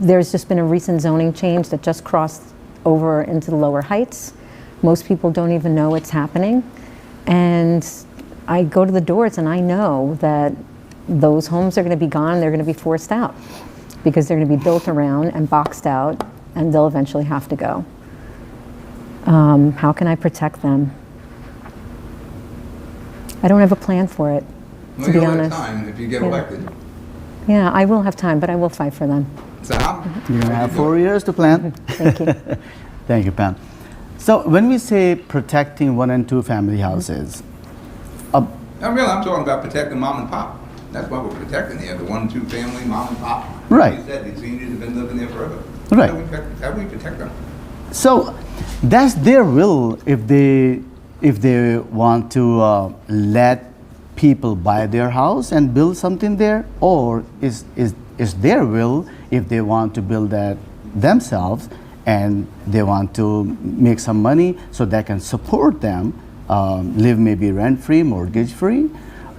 There's just been a recent zoning change that just crossed over into the lower heights. Most people don't even know it's happening. And I go to the doors and I know that those homes are gonna be gone, they're gonna be forced out because they're gonna be built around and boxed out, and they'll eventually have to go. How can I protect them? I don't have a plan for it, to be honest. Time if you get elected. Yeah, I will have time, but I will fight for them. So You have 4 years to plan. Thank you. Thank you, Pam. So when we say protecting 1 and 2 family houses, I'm talking about protecting mom and pop. That's why we're protecting here, the 1 and 2 family, mom and pop. Right. Like you said, the seniors have been living there forever. Right. How do we protect them? so that's their will if they want to let people buy their house and build something there, or is their will if they want to build that themselves and they want to make some money so they can support them, live maybe rent-free, mortgage-free.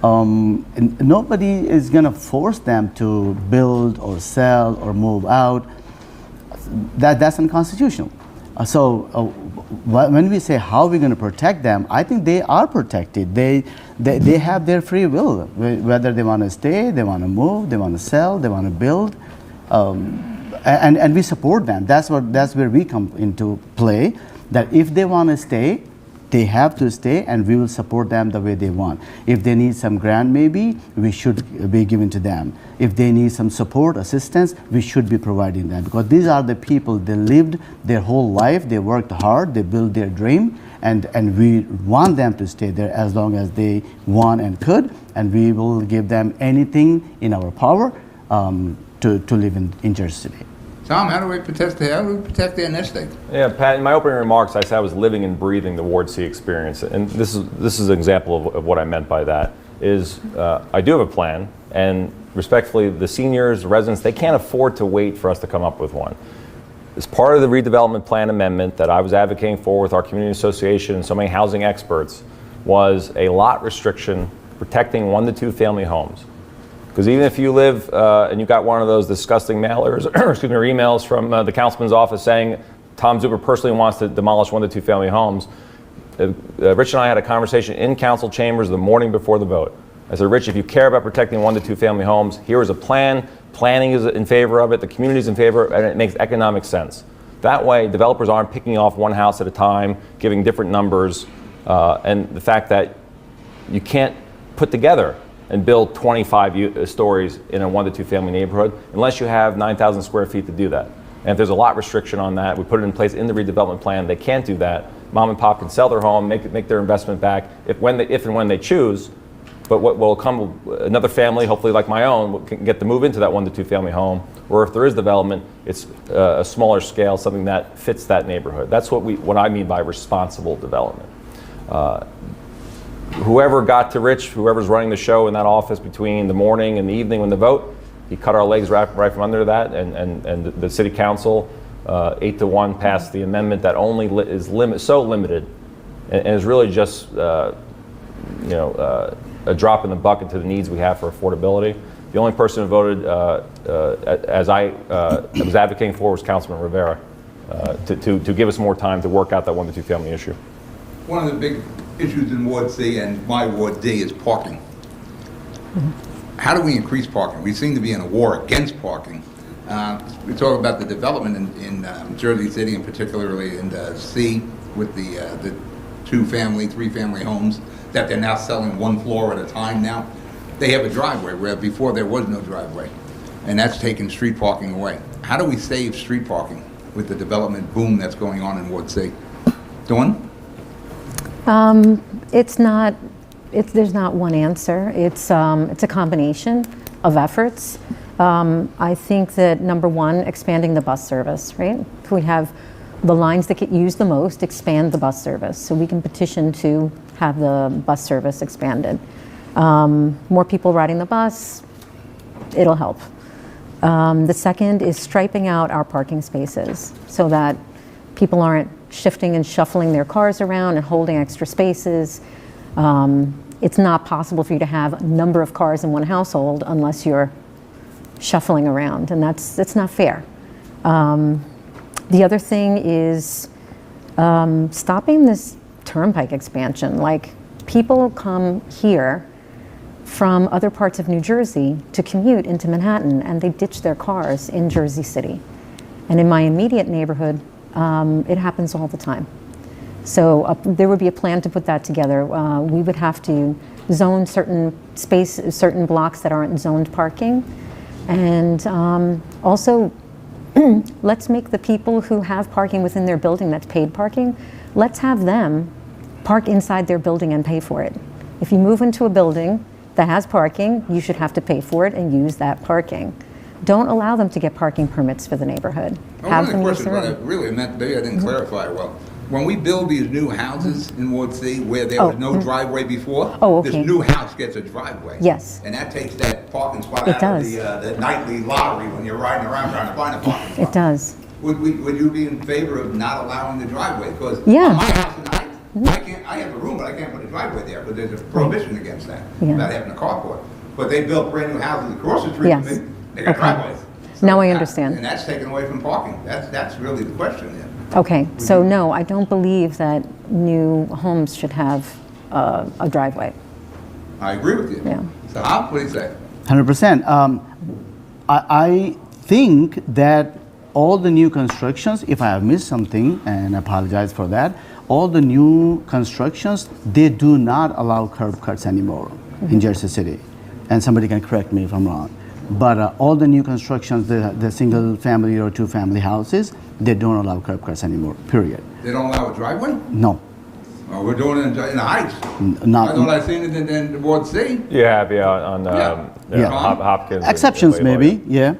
Nobody is going to force them to build or sell or move out. That's unconstitutional. When we say how we're going to protect them, I think they are protected. They have their free will, whether they want to stay, they want to move, they want to sell, they want to build, and we support them. That's where we come into play. That if they want to stay, they have to stay, and we will support them the way they want. If they need some grant, maybe we should be giving to them. If they need some support, assistance, we should be providing them, because these are the people, they lived their whole life, they worked hard, they built their dream, and we want them to stay there as long as they want and could, and we will give them anything in our power to live in Jersey City. Tom, how do we protect their nest egg? Yeah, Pat, in my opening remarks, I said I was living and breathing the Ward C experience. And this is an example of what I meant by that, is I do have a plan, and respectfully, the seniors, the residents, they can't afford to wait for us to come up with one. As part of the redevelopment plan amendment that I was advocating for with our community association and so many housing experts was a lot restriction protecting 1 to 2 family homes. Because even if you live and you got one of those disgusting mailers or emails from the councilman's office saying Tom Zuber personally wants to demolish 1 to 2 family homes. Rich and I had a conversation in council chambers the morning before the vote. I said, Rich, if you care about protecting 1 to 2 family homes, here is a plan. Planning is in favor of it, the community is in favor, and it makes economic sense. That way, developers aren't picking off one house at a time, giving different numbers, and the fact that you can't put together and build 25 stories in a 1 to 2 family neighborhood unless you have 9,000 square feet to do that. And if there's a lot restriction on that, we put it in place in the redevelopment plan. They can't do that. Mom and pop can sell their home, make their investment back if and when they choose. But what will come, another family, hopefully like my own, can get to move into that 1 to 2 family home. Or if there is development, it's a smaller scale, something that fits that neighborhood. That's what I mean by responsible development. Whoever got to Rich, whoever's running the show in that office between the morning and the evening when the vote, he cut our legs right from under that, and the city council 8-1 passed the amendment that only is so limited, and is really just a drop in the bucket to the needs we have for affordability. The only person who voted as I was advocating for was Councilman Rivera to give us more time to work out that 1 to 2 family issue. One of the big issues in Ward C and my Ward D is parking. How do we increase parking? We seem to be in a war against parking. We talk about the development in Jersey City, and particularly in C, with the 2-family, 3-family homes that they're now selling 1 floor at a time now. They have a driveway where before there was no driveway, and that's taking street parking away. How do we save street parking with the development boom that's going on in Ward C? Dawn? There's not one answer. It's a combination of efforts. I think that number one, expanding the bus service, right? If we have the lines that get used the most, expand the bus service. So we can petition to have the bus service expanded. More people riding the bus, it'll help. The second is striping out our parking spaces so that people aren't shifting and shuffling their cars around and holding extra spaces. It's not possible for you to have a number of cars in one household unless you're shuffling around, and that's not fair. The other thing is stopping this turnpike expansion. Like, people come here from other parts of New Jersey to commute into Manhattan, and they ditch their cars in Jersey City. And in my immediate neighborhood, it happens all the time. So there would be a plan to put that together. We would have to zone certain blocks that aren't zoned parking. And also, let's make the people who have parking within their building that's paid parking, let's have them park inside their building and pay for it. If you move into a building that has parking, you should have to pay for it and use that parking. Don't allow them to get parking permits for the neighborhood. One of the questions, what I really meant, maybe I didn't clarify well. When we build these new houses in Ward C where there was no driveway before, this new house gets a driveway. Yes. And that takes that parking spot It out does. of the nightly lottery when you're riding around trying to find a parking spot. It does. Would you be in favor of not allowing the driveway? Because Yeah. on my house tonight, I have a room, but I can't put a driveway there, but there's a prohibition against that, about having a carport. But they built brand new houses across the street Yes. from me, they got driveways. Now I understand. And that's taken away from parking. That's really the question there. Okay, so no, I don't believe that new homes should have a driveway. I agree with you. Yeah. So what do you say? 100%. I think that all the new constructions, if I have missed something, and I apologize for that, all the new constructions, they do not allow curb cuts anymore in Jersey City. And somebody can correct me if I'm wrong. But all the new constructions, the single family or 2-family houses, they don't allow curb cuts anymore, period. They don't allow a driveway? No. Oh, we're doing it in the Heights. Not, I thought I seen it in Ward C. You have, on Yeah. Hopkins. exceptions and maybe, yeah.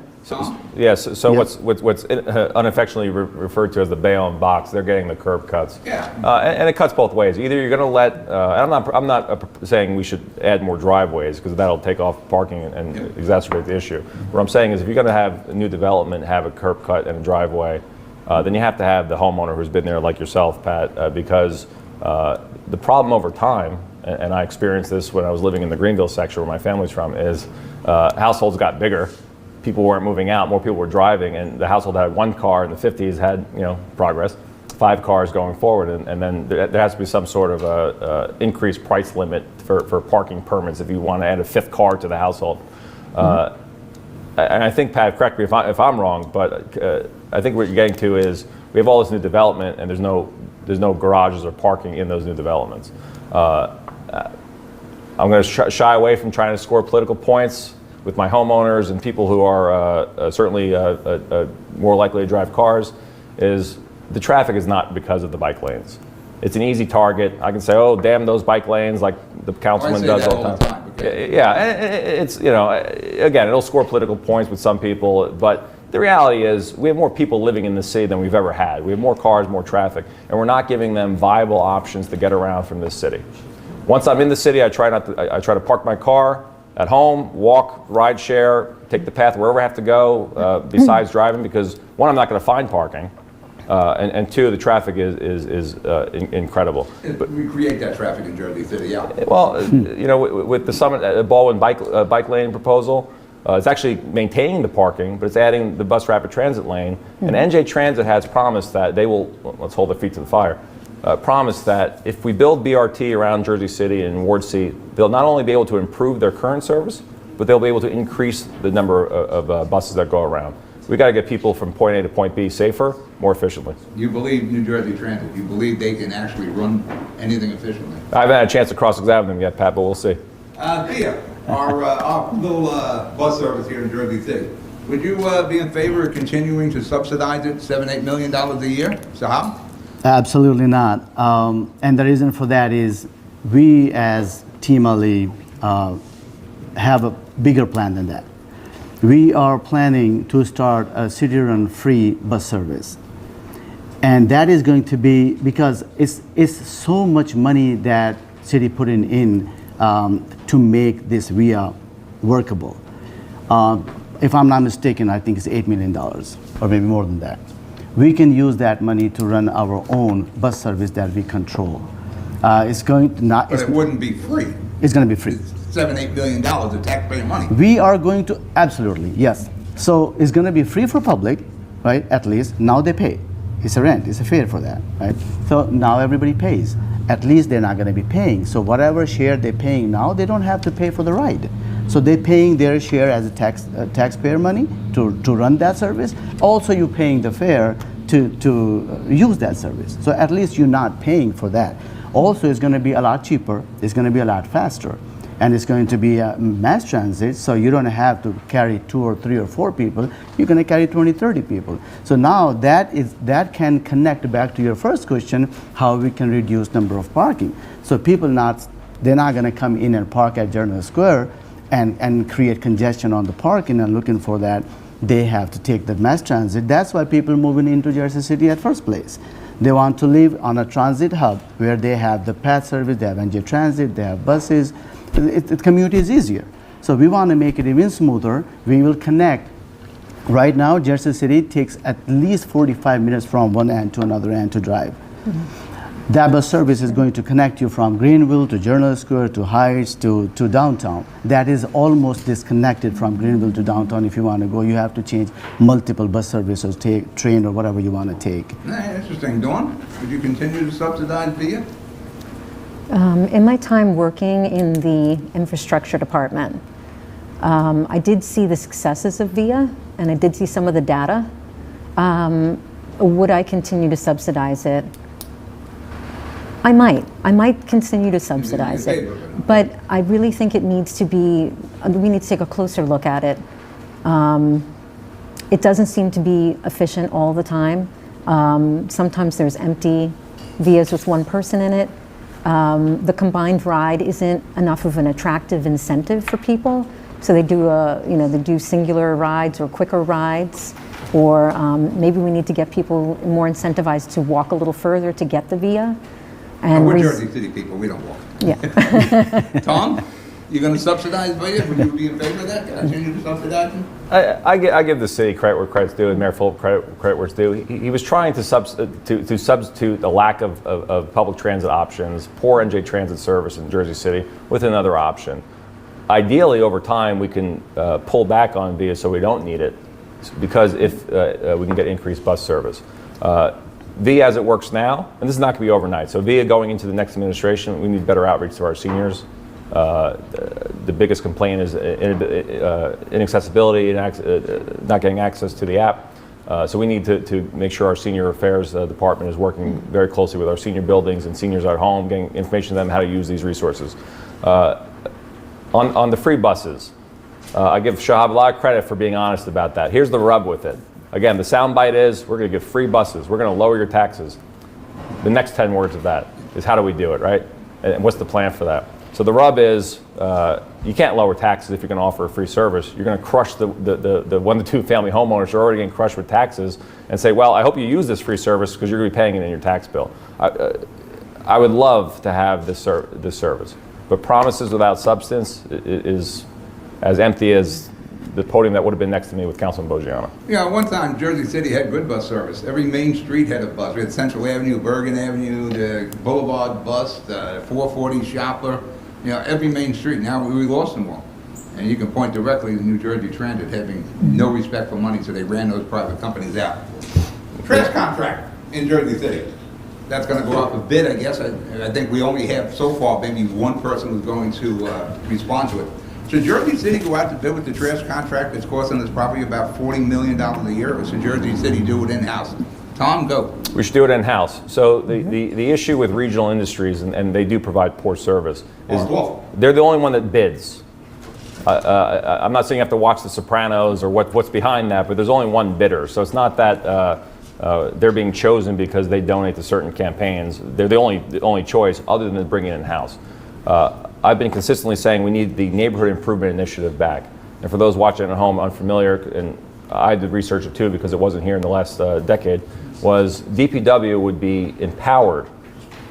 Yes. So Yeah. what's unaffectionately referred to as the Bayonne box, they're getting the curb cuts. Yeah. And it cuts both ways. Either you're going to let, I'm not saying we should add more driveways because that'll take off parking and exacerbate the issue. What I'm saying is if you're going to have a new development, have a curb cut and a driveway, then you have to have the homeowner who's been there like yourself, Pat, because the problem over time, and I experienced this when I was living in the Greenville section where my family's from, is households got bigger. people weren't moving out, more people were driving, and the household that had one car in the 50s had, progress, 5 cars going forward, and then there has to be some sort of increased price limit for parking permits if you want to add a 5th car to the household. And I think, Pat, correct me if I'm wrong, but I think what you're getting to is we have all this new development, and there's no garages or parking in those new developments. I'm going to shy away from trying to score political points with my homeowners and people who are certainly more likely to drive cars. Is the traffic is not because of the bike lanes. It's an easy target. I can say, oh, damn those bike lanes, like the councilman does all the time. Okay. Yeah, it's, again, it'll score political points with some people, but the reality is we have more people living in the city than we've ever had. We have more cars, more traffic, and we're not giving them viable options to get around from this city. Once I'm in the city, I try to park my car at home, walk, ride share, take the path wherever I have to go, besides driving, because one, I'm not going to find parking, and two, the traffic is incredible. We create that traffic in Jersey City, yeah. Well, with the Summit Baldwin bike lane proposal, it's actually maintaining the parking, but it's adding the bus rapid transit lane. And NJ Transit has promised that they will, let's hold their feet to the fire, promised that if we build BRT around Jersey City and Ward C, they'll not only be able to improve their current service, but they'll be able to increase the number of buses that go around. We got to get people from point A to point B safer, more efficiently. You believe New Jersey Transit? You believe they can actually run anything efficiently? I haven't had a chance to cross-examine them yet, Pat, but we'll see. Thea, our little bus service here in Jersey City, would you be in favor of continuing to subsidize it $7-8 million a year? So how? Absolutely not. And the reason for that is we as Team Ali have a bigger plan than that. We are planning to start a city-run free bus service. And that is going to be, because it's so much money that city put in to make this via workable. If I'm not mistaken, I think it's $8 million, or maybe more than that. We can use that money to run our own bus service that we control. It's going to not. But it wouldn't be free. It's going to be free. $7-8 million of taxpayer money. We are going to, absolutely, yes. So it's going to be free for public, right? At least now they pay. It's a rent. It's a fare for that, right? So now everybody pays. At least they're not going to be paying. So whatever share they're paying now, they don't have to pay for the ride. So they're paying their share as a taxpayer money to run that service. Also, you're paying the fare to use that service. So at least you're not paying for that. Also, it's going to be a lot cheaper. It's going to be a lot faster. And it's going to be a mass transit, so you don't have to carry 2 or 3 or 4 people. You're going to carry 20, 30 people. So now that can connect back to your first question, how we can reduce number of parking. So people they're not going to come in and park at Journal Square and create congestion on the parking and looking for that. They have to take the mass transit. That's why people moving into Jersey City at first place. They want to live on a transit hub where they have the PATH service, they have NJ Transit, they have buses. The commute is easier. So we want to make it even smoother. We will connect. Right now, Jersey City takes at least 45 minutes from one end to another end to drive. Mm-hmm. That bus service is going to connect you from Greenville to Journal Square to Heights to downtown. That is almost disconnected from Greenville to downtown. If you want to go, you have to change multiple bus services, take train or whatever you want to take. Interesting. Dawn, would you continue to subsidize VIA? In my time working in the infrastructure department, I did see the successes of VIA, and I did see some of the data. Would I continue to subsidize it? I might continue to subsidize it, but I really think it needs to be, we need to take a closer look at it. It doesn't seem to be efficient all the time. Sometimes there's empty VIAs with one person in it. The combined ride isn't enough of an attractive incentive for people, so they do singular rides or quicker rides, or maybe we need to get people more incentivized to walk a little further to get the VIA. And we're Jersey City people, we don't walk. Yeah. Tom, you going to subsidize VIA? Would you be in favor of that? Continue to subsidize them? I give the city credit where credit's due, and Mayor Fulp credit where it's due. He was trying to substitute the lack of public transit options, poor NJ Transit service in Jersey City, with another option. ideally, over time, we can pull back on VIA so we don't need it, because if we can get increased bus service. VIA as it works now, and this is not going to be overnight, so VIA going into the next administration, we need better outreach to our seniors. The biggest complaint is inaccessibility, not getting access to the app. So we need to make sure our senior affairs department is working very closely with our senior buildings and seniors at home, getting information to them how to use these resources. On the free buses, I give Shahab a lot of credit for being honest about that. Here's the rub with it. Again, the soundbite is we're going to give free buses. We're going to lower your taxes. The next 10 words of that is how do we do it, right? And what's the plan for that? So the rub is you can't lower taxes if you're going to offer a free service. You're going to crush the 1 to 2 family homeowners who are already getting crushed with taxes and say, well, I hope you use this free service because you're going to be paying it in your tax bill. I would love to have this service, but promises without substance is as empty as the podium that would have been next to me with Councilman Boggiano. Yeah, one time Jersey City had good bus service. Every main street had a bus. We had Central Avenue, Bergen Avenue, the Boulevard bus, the 440 Shopper. Every main street. Now we lost them all. And you can point directly to New Jersey Transit having no respect for money, so they ran those private companies out. Trash contract in Jersey City. That's going to go up a bit, I guess. I think we only have so far maybe one person who's going to respond to it. Should Jersey City go out to bid with the trash contract that's costing us probably about $40 million a year, or should Jersey City do it in-house? Tom, go. We should do it in-house. So the issue with regional industries, and they do provide poor service, is they're the only one that bids. I'm not saying you have to watch The Sopranos or what's behind that, but there's only one bidder. So it's not that they're being chosen because they donate to certain campaigns. They're the only choice other than to bring it in-house. I've been consistently saying we need the Neighborhood Improvement Initiative back. And for those watching at home unfamiliar, and I did research it too because it wasn't here in the last decade, was DPW would be empowered,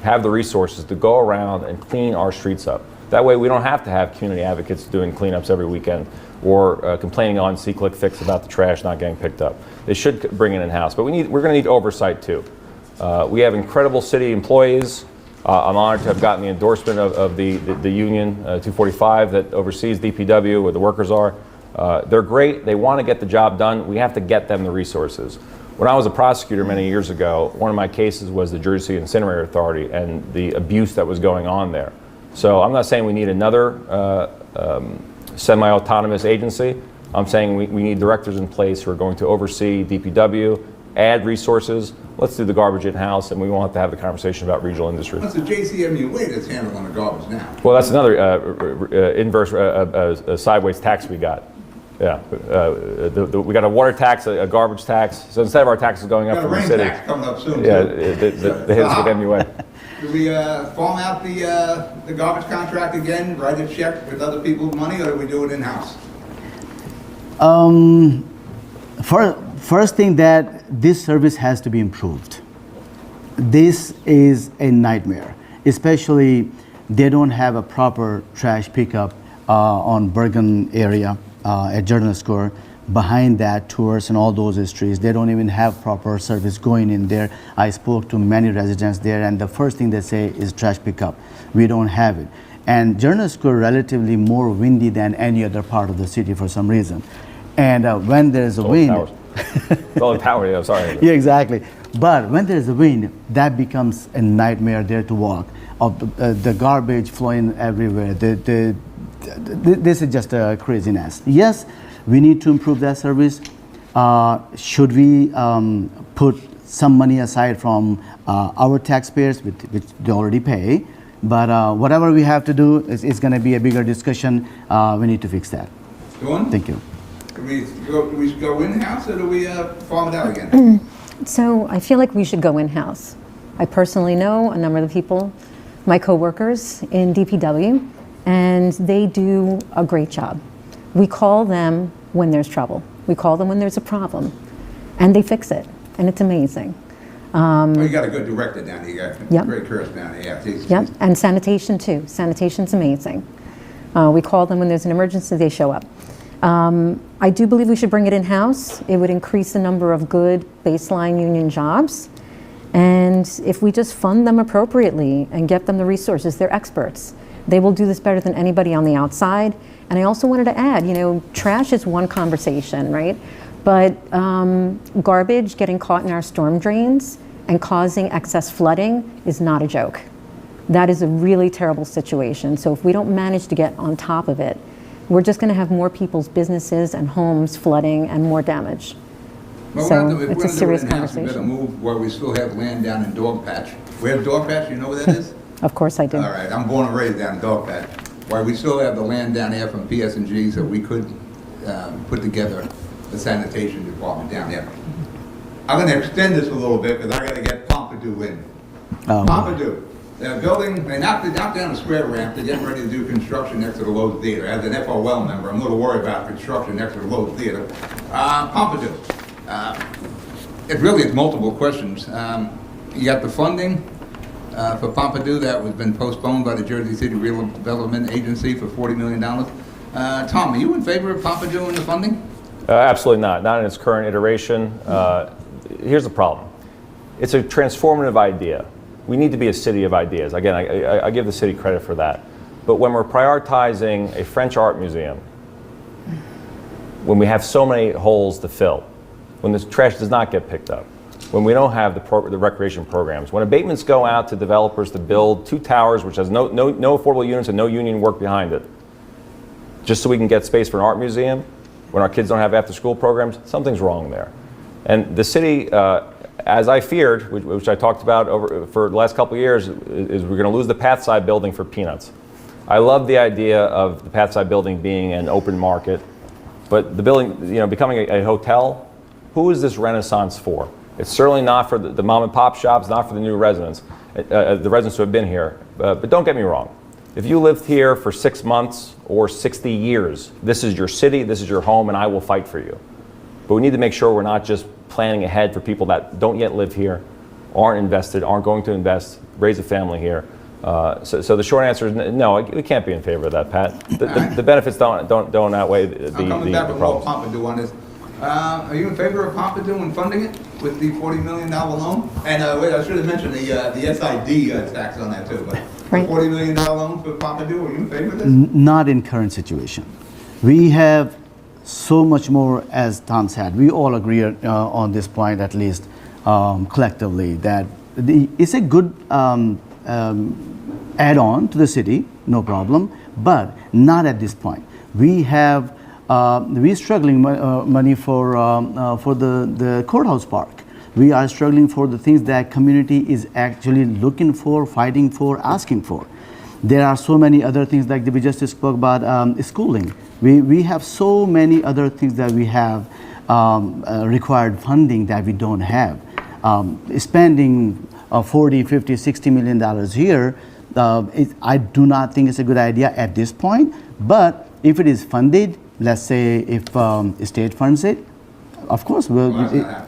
have the resources to go around and clean our streets up. That way we don't have to have community advocates doing cleanups every weekend or complaining on See-Click Fix about the trash not getting picked up. They should bring it in-house, but we're going to need oversight too. We have incredible city employees. I'm honored to have gotten the endorsement of the union 245 that oversees DPW, where the workers are. They're great. They want to get the job done. We have to get them the resources. When I was a prosecutor many years ago, one of my cases was the Jersey City Incinerator Authority and the abuse that was going on there. So I'm not saying we need another semi-autonomous agency. I'm saying we need directors in place who are going to oversee DPW, add resources. Let's do the garbage in-house, and we won't have to have the conversation about regional industries. What's the JCMUA that's handling the garbage now? Well, that's another inverse sideways tax we got. Yeah, we got a water tax, a garbage tax. So instead of our taxes going up from the city, tax coming up soon. Yeah, too. the hits with MUA. Do we farm out the garbage contract again, write a check with other people's money, or do we do it in-house? First thing, that this service has to be improved. This is a nightmare, especially they don't have a proper trash pickup on Bergen area at Jordan Square. Behind that, tours and all those streets, they don't even have proper service going in there. I spoke to many residents there, and the first thing they say is trash pickup. We don't have it. And Jordan Square relatively more windy than any other part of the city for some reason. And when there's a wind, it's all power. Yeah, sorry. Yeah, exactly. But when there's a wind, that becomes a nightmare there to walk. The garbage flowing everywhere. This is just a craziness. Yes, we need to improve that service. Should we put some money aside from our taxpayers, which they already pay? But whatever we have to do is going to be a bigger discussion. We need to fix that. Thank you. Do we go in-house, or do we farm it out again? So I feel like we should go in-house. I personally know a number of the people, my coworkers in DPW, and they do a great job. We call them when there's trouble. We call them when there's a problem, and they fix it, and it's amazing. Well, you got a good director down there. You got great Chris down there. Yep, and sanitation too. Sanitation's amazing. We call them when there's an emergency, they show up. I do believe we should bring it in-house. It would increase the number of good baseline union jobs. And if we just fund them appropriately and get them the resources, they're experts. They will do this better than anybody on the outside. And I also wanted to add, trash is one conversation, right? But garbage getting caught in our storm drains and causing excess flooding is not a joke. That is a really terrible situation. So if we don't manage to get on top of it, we're just going to have more people's businesses and homes flooding and more damage. Well, So if we're it's a gonna do serious it in-house, we better conversation. move where we still have land down in Dog Patch. We have Dog Patch, you know where that is? Of course I do. All right, I'm born and raised down in Dog Patch. Why we still have the land down there from PS&G, so we could put together a sanitation department down there. I'm gonna extend this a little bit, because I gotta get Pompidou in. Pompidou, they're building, they knocked down the square ramp, they're getting ready to do construction next to the Lowe's Theater. As an FOL member, I'm a little worried about construction next to the Lowe's Theater. Pompidou, it's multiple questions. You got the funding for Pompidou that was been postponed by the Jersey City Redevelopment Agency for $40 million. Tom, are you in favor of Pompidou and the funding? Absolutely not in its current iteration. Here's the problem. It's a transformative idea. We need to be a city of ideas. Again, I give the city credit for that. But when we're prioritizing a French art museum, when we have so many holes to fill, when this trash does not get picked up, when we don't have the recreation programs, when abatements go out to developers to build 2 towers which has no affordable units and no union work behind it, just so we can get space for an art museum, when our kids don't have after-school programs, something's wrong there. And the city, as I feared, which I talked about for the last couple of years, is we're going to lose the Pathside building for peanuts. I love the idea of the Pathside building being an open market, but the building, becoming a hotel, who is this renaissance for? It's certainly not for the mom and pop shops, not for the new residents, the residents who have been here. But don't get me wrong. If you lived here for 6 months or 60 years, this is your city, this is your home, and I will fight for you. But we need to make sure we're not just planning ahead for people that don't yet live here, aren't invested, aren't going to invest, raise a family here. So the short answer is no, we can't be in favor of that, Pat. The benefits don't outweigh the I'm coming back with more problems. Pompidou on this. Are you in favor of Pompidou and funding it with the $40 million loan? And wait, I should have mentioned the SID tax on that too, but Right. the $40 million loan for Pompidou, are you in favor of this? Not in current situation. We have so much more, as Tom said. We all agree on this point, at least collectively, that it's a good add-on to the city, no problem, but not at this point. We're struggling money for the courthouse park. We are struggling for the things that community is actually looking for, fighting for, asking for. There are so many other things, like we just spoke about schooling. We have so many other things that we have required funding that we don't have. Spending $40, $50, $60 million here, I do not think it's a good idea at this point. But if it is funded, let's say if state funds it, of course we'll. Well, that's not happening.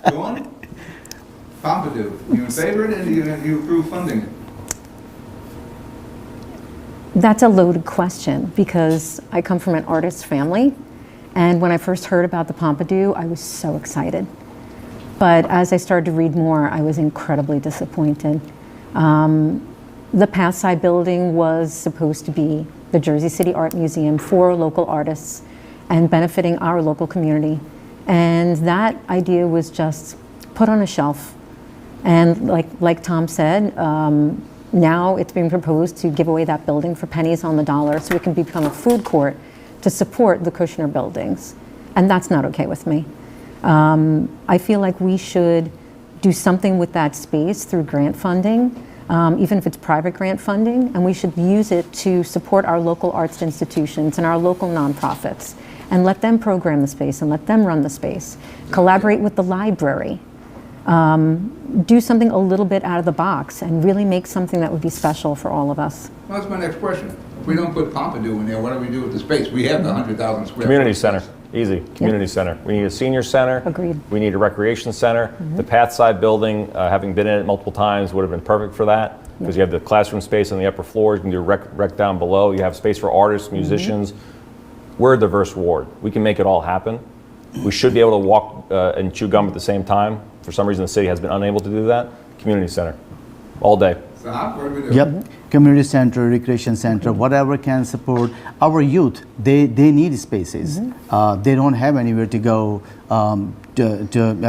Go on. Pompidou, you in favor of it, and you approve funding it? That's a loaded question because I come from an artist family, and when I first heard about the Pompidou, I was so excited. But as I started to read more, I was incredibly disappointed. The Pathside building was supposed to be the Jersey City Art Museum for local artists and benefiting our local community. And that idea was just put on a shelf. And like Tom said, now it's being proposed to give away that building for pennies on the dollar so it can become a food court to support the Kushner buildings. And that's not okay with me. I feel like we should do something with that space through grant funding, even if it's private grant funding, and we should use it to support our local arts institutions and our local nonprofits and let them program the space and let them run the space. Collaborate with the library. Do something a little bit out of the box and really make something that would be special for all of us. Well, that's my next question. If we don't put Pompidou in there, what do we do with the space? We have the 100,000 square. Community foot center, space. easy, community center. We need a senior center. Agreed. We need a recreation center. The Pathside building, having been in it multiple times, would have been perfect for that because you have the classroom space on the upper floors, you can do rec down below, you have space for artists, musicians. We're a diverse ward. We can make it all happen. We should be able to walk and chew gum at the same time. For some reason, the city has been unable to do that. Community center. all day. So what do we do? Yep, community center, recreation center, whatever can support our youth. They need spaces. They don't have anywhere to go.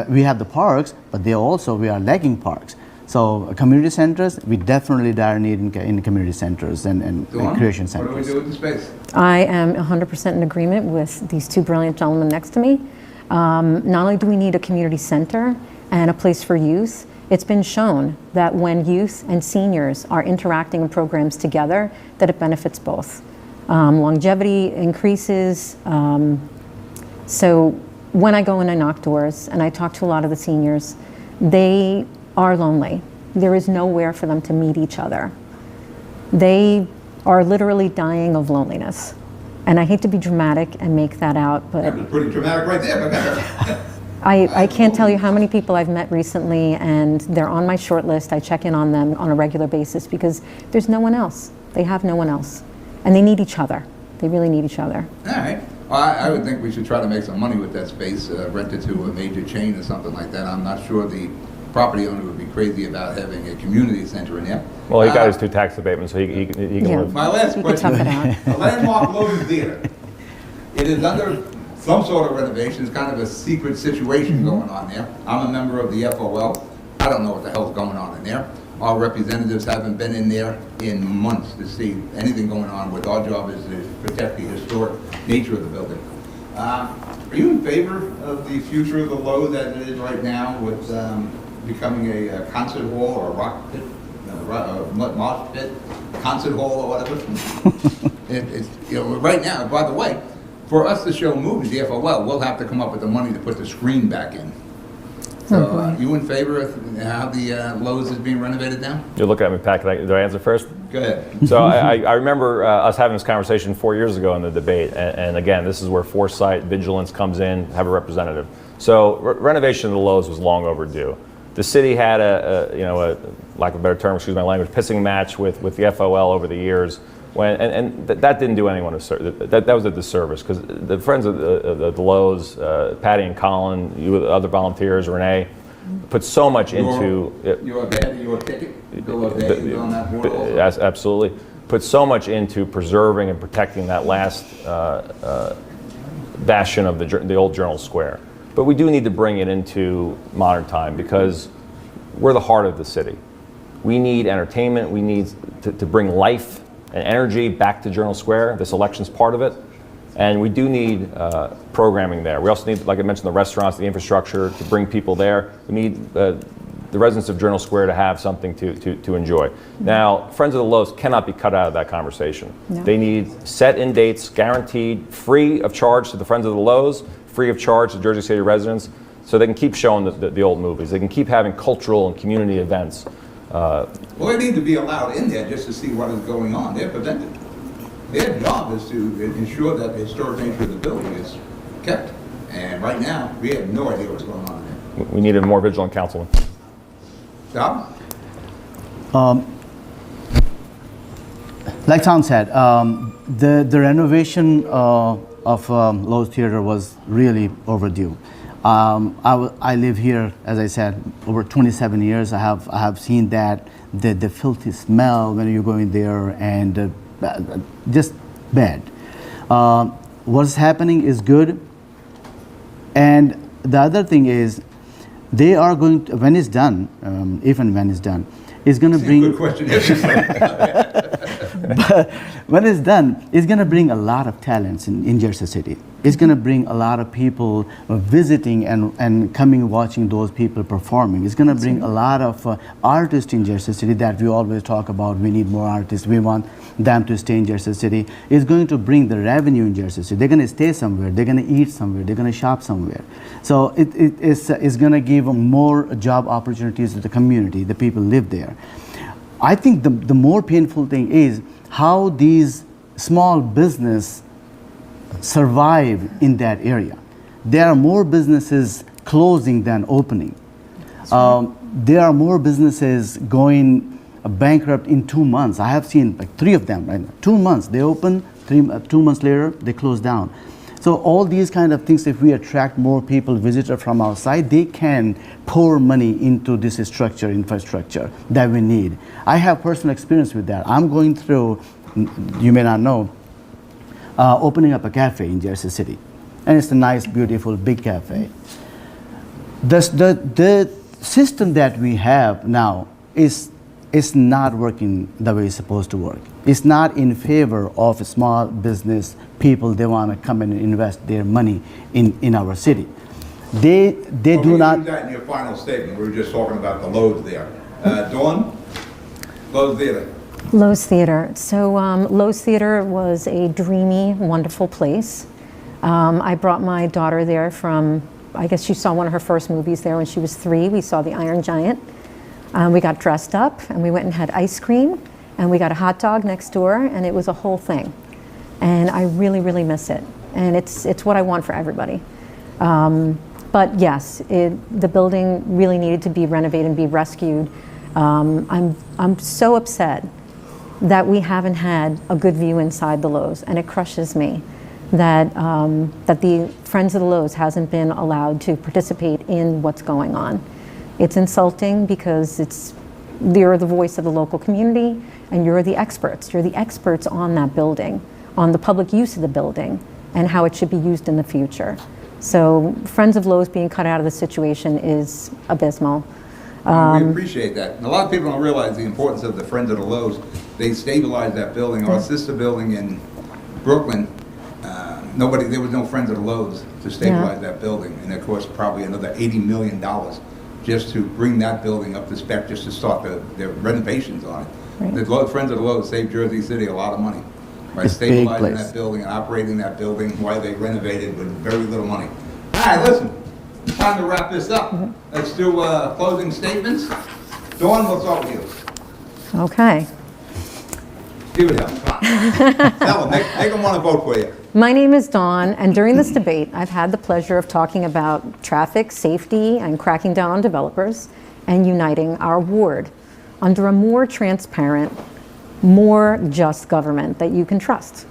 We have the parks, but we are lacking parks. So community centers, we definitely dire need in community centers and Dawn, recreation what do we centers. do with the space? I am 100% in agreement with these two brilliant gentlemen next to me. Not only do we need a community center and a place for youth, it's been shown that when youth and seniors are interacting in programs together, that it benefits both. Longevity increases. So when I go in and knock doors and I talk to a lot of the seniors, they are lonely. There is nowhere for them to meet each other. They are literally dying of loneliness. And I hate to be dramatic and make that out, but That was pretty dramatic right there, but I can't tell you how many people I've met recently, and they're on my short list. I check in on them on a regular basis because there's no one else. They have no one else. And they need each other. They really need each other. all right. Well, I would think we should try to make some money with that space, rent it to a major chain or something like that. I'm not sure the property owner would be crazy about having a community center in there. Well, he got his 2 tax abatements, so he can Yeah. live. My last We could tough question. it out. The landmark Lotus Theater. It is under some sort of renovation. It's kind of a secret situation going on there. I'm a member of the FOL. I don't know what the hell's going on in there. Our representatives haven't been in there in months to see anything going on. What our job is to protect the historic nature of the building. Are you in favor of the future of the Lowe's as it is right now with becoming a concert hall or a rock pit, mosh pit, concert hall or whatever? It's, right now, by the way, for us to show movies, the FOL, we'll have to come up with the money to put the screen back in. So, you in favor of how the Lowe's is being renovated now? You look at me, Pat. Do I answer first? Go ahead. So I remember us having this conversation 4 years ago in the debate, and again, this is where foresight, vigilance comes in, have a representative. So renovation of the Lowe's was long overdue. The city had a lack of a better term, excuse my language, pissing match with the FOL over the years, that didn't do anyone a service. That was a disservice because the friends of the Lowe's, Patty and Colin, you other volunteers, Renee, put so much into Your dad, your ticket, Bill O'Day on that board also? Yes, absolutely. Put so much into preserving and protecting that last bastion of the old Journal Square. But we do need to bring it into modern time because we're the heart of the city. We need entertainment. We need to bring life and energy back to Journal Square. This election's part of it. And we do need programming there. We also need, like I mentioned, the restaurants, the infrastructure to bring people there. We need the residents of Journal Square to have something to enjoy. Now, Friends of the Lowe's cannot be cut out of that conversation. No. They need set-in dates, guaranteed, free of charge to the Friends of the Lowe's, free of charge to Jersey City residents, so they can keep showing the old movies. They can keep having cultural and community events. Well, they need to be allowed in there just to see what is going on. They're prevented. Their job is to ensure that the historic nature of the building is kept. And right now, we have no idea what's going on there. We need a more vigilant councilman. Stop? Like Tom said, the renovation of Lowe's Theater was really overdue. I live here, as I said, over 27 years. I have seen that the filthy smell when you go in there and just bad. What's happening is good, and the other thing is they are going to, when it's done, if and when it's done, it's going to bring. Good question. But when it's done, it's going to bring a lot of talents in Jersey City. It's going to bring a lot of people visiting and coming watching those people performing. It's going to bring a lot of artists in Jersey City that we always talk about. We need more artists. We want them to stay in Jersey City. It's going to bring the revenue in Jersey City. They're going to stay somewhere. They're going to eat somewhere. They're going to shop somewhere. So it's going to give more job opportunities to the community. The people live there. I think the more painful thing is how these small business survive in that area. There are more businesses closing than opening. There are more businesses going bankrupt in 2 months. I have seen like 3 of them right now. 2 months they open, 2 months later they close down. So all these kind of things, if we attract more people, visitors from outside, they can pour money into this infrastructure that we need. I have personal experience with that. I'm going through, you may not know, opening up a cafe in Jersey City. And it's a nice, beautiful, big cafe. The system that we have now is not working the way it's supposed to work. It's not in favor of small business people. They want to come in and invest their money in our city. They do not. Use that in your final statement. We were just talking about the Lowe's there. Dawn, Lowe's Theater. Lowe's Theater. So Lowe's Theater was a dreamy, wonderful place. I brought my daughter there from, I guess she saw one of her first movies there when she was 3. We saw The Iron Giant. We got dressed up and we went and had ice cream and we got a hot dog next door, and it was a whole thing. And I really, really miss it. And it's what I want for everybody. But yes, the building really needed to be renovated and be rescued. I'm so upset that we haven't had a good view inside the Lowe's, and it crushes me that the Friends of the Lowe's hasn't been allowed to participate in what's going on. It's insulting because you're the voice of the local community and you're the experts. You're the experts on that building, on the public use of the building and how it should be used in the future. So Friends of Lowe's being cut out of the situation is abysmal. We appreciate that. And a lot of people don't realize the importance of the Friends of the Lowe's. They stabilized that building. Our sister building in Brooklyn, there was no Friends of the Lowe's to stabilize that building. And it cost probably another $80 million just to bring that building up to spec, just to start the renovations on it. Right. The Friends of the Lowe's saved Jersey City a lot of money by stabilizing that building and operating that building while they renovated with very little money. All right, listen, it's time to wrap this up. Let's do closing statements. Dawn, we'll start with you. Okay. Give it up. Tell them, make them want to vote for you. My name is Dawn, and during this debate, I've had the pleasure of talking about traffic safety and cracking down on developers and uniting our ward under a more transparent, more just government that you can trust.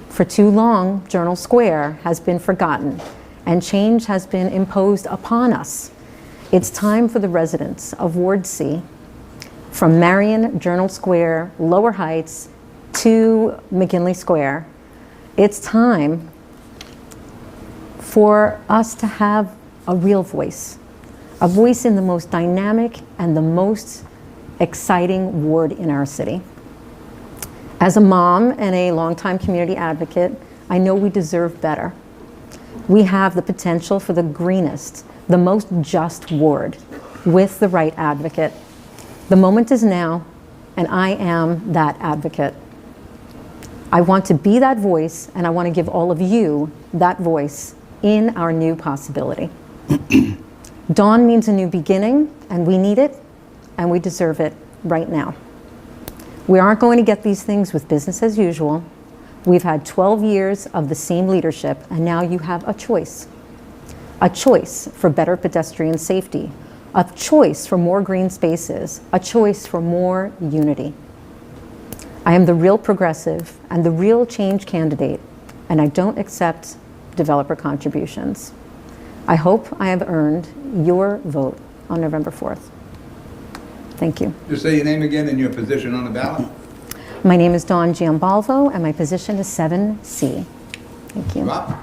For too long, Journal Square has been forgotten and change has been imposed upon us. It's time for the residents of Ward C, from Marion, Journal Square, Lower Heights, to McGinley Square, it's time for us to have a real voice, a voice in the most dynamic and the most exciting ward in our city. As a mom and a longtime community advocate, I know we deserve better. We have the potential for the greenest, the most just ward with the right advocate. The moment is now, and I am that advocate. I want to be that voice, and I want to give all of you that voice in our new possibility. Dawn means a new beginning, and we need it, and we deserve it right now. We aren't going to get these things with business as usual. We've had 12 years of the same leadership, and now you have a choice. A choice for better pedestrian safety, a choice for more green spaces, a choice for more unity. I am the real progressive and the real change candidate, and I don't accept developer contributions. I hope I have earned your vote on November 4th. Thank you. Just say your name again and your position on the ballot. My name is Dawn Giambalvo, and my position is 7C. Thank you. Rob?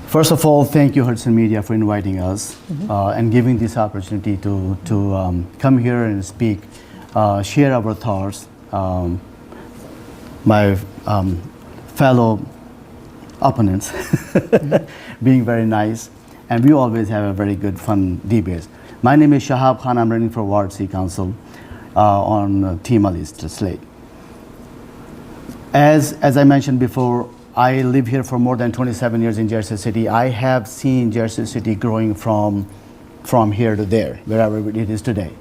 First of all, thank you, Hudson Media, for inviting us and giving this opportunity to come here and speak, share our thoughts. My fellow opponents being very nice, and we always have a very good, fun debates. My name is Shahab Khan. I'm running for Ward C Council on Team Ali's slate. As I mentioned before, I live here for more than 27 years in Jersey City. I have seen Jersey City growing from here to there, wherever it is today.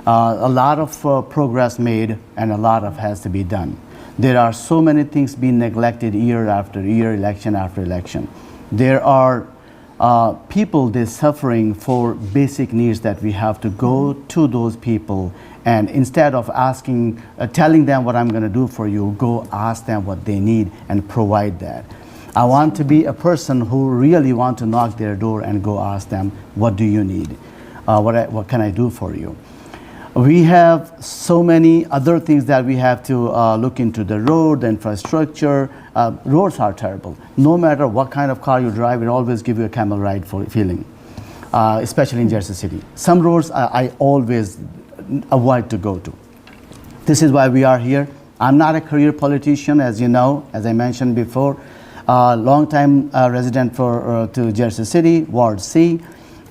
A lot of progress made, and a lot of has to be done. There are so many things being neglected year after year, election after election. There are people they're suffering for basic needs that we have to go to those people, and instead of asking, telling them what I'm going to do for you, go ask them what they need and provide that. I want to be a person who really want to knock their door and go ask them, what do you need? What can I do for you? We have so many other things that we have to look into: the road, the infrastructure. Roads are terrible. No matter what kind of car you drive, it always gives you a camel ride feeling, especially in Jersey City. Some roads I always avoid to go to. This is why we are here. I'm not a career politician, as you know, as I mentioned before. Long-time resident to Jersey City, Ward C.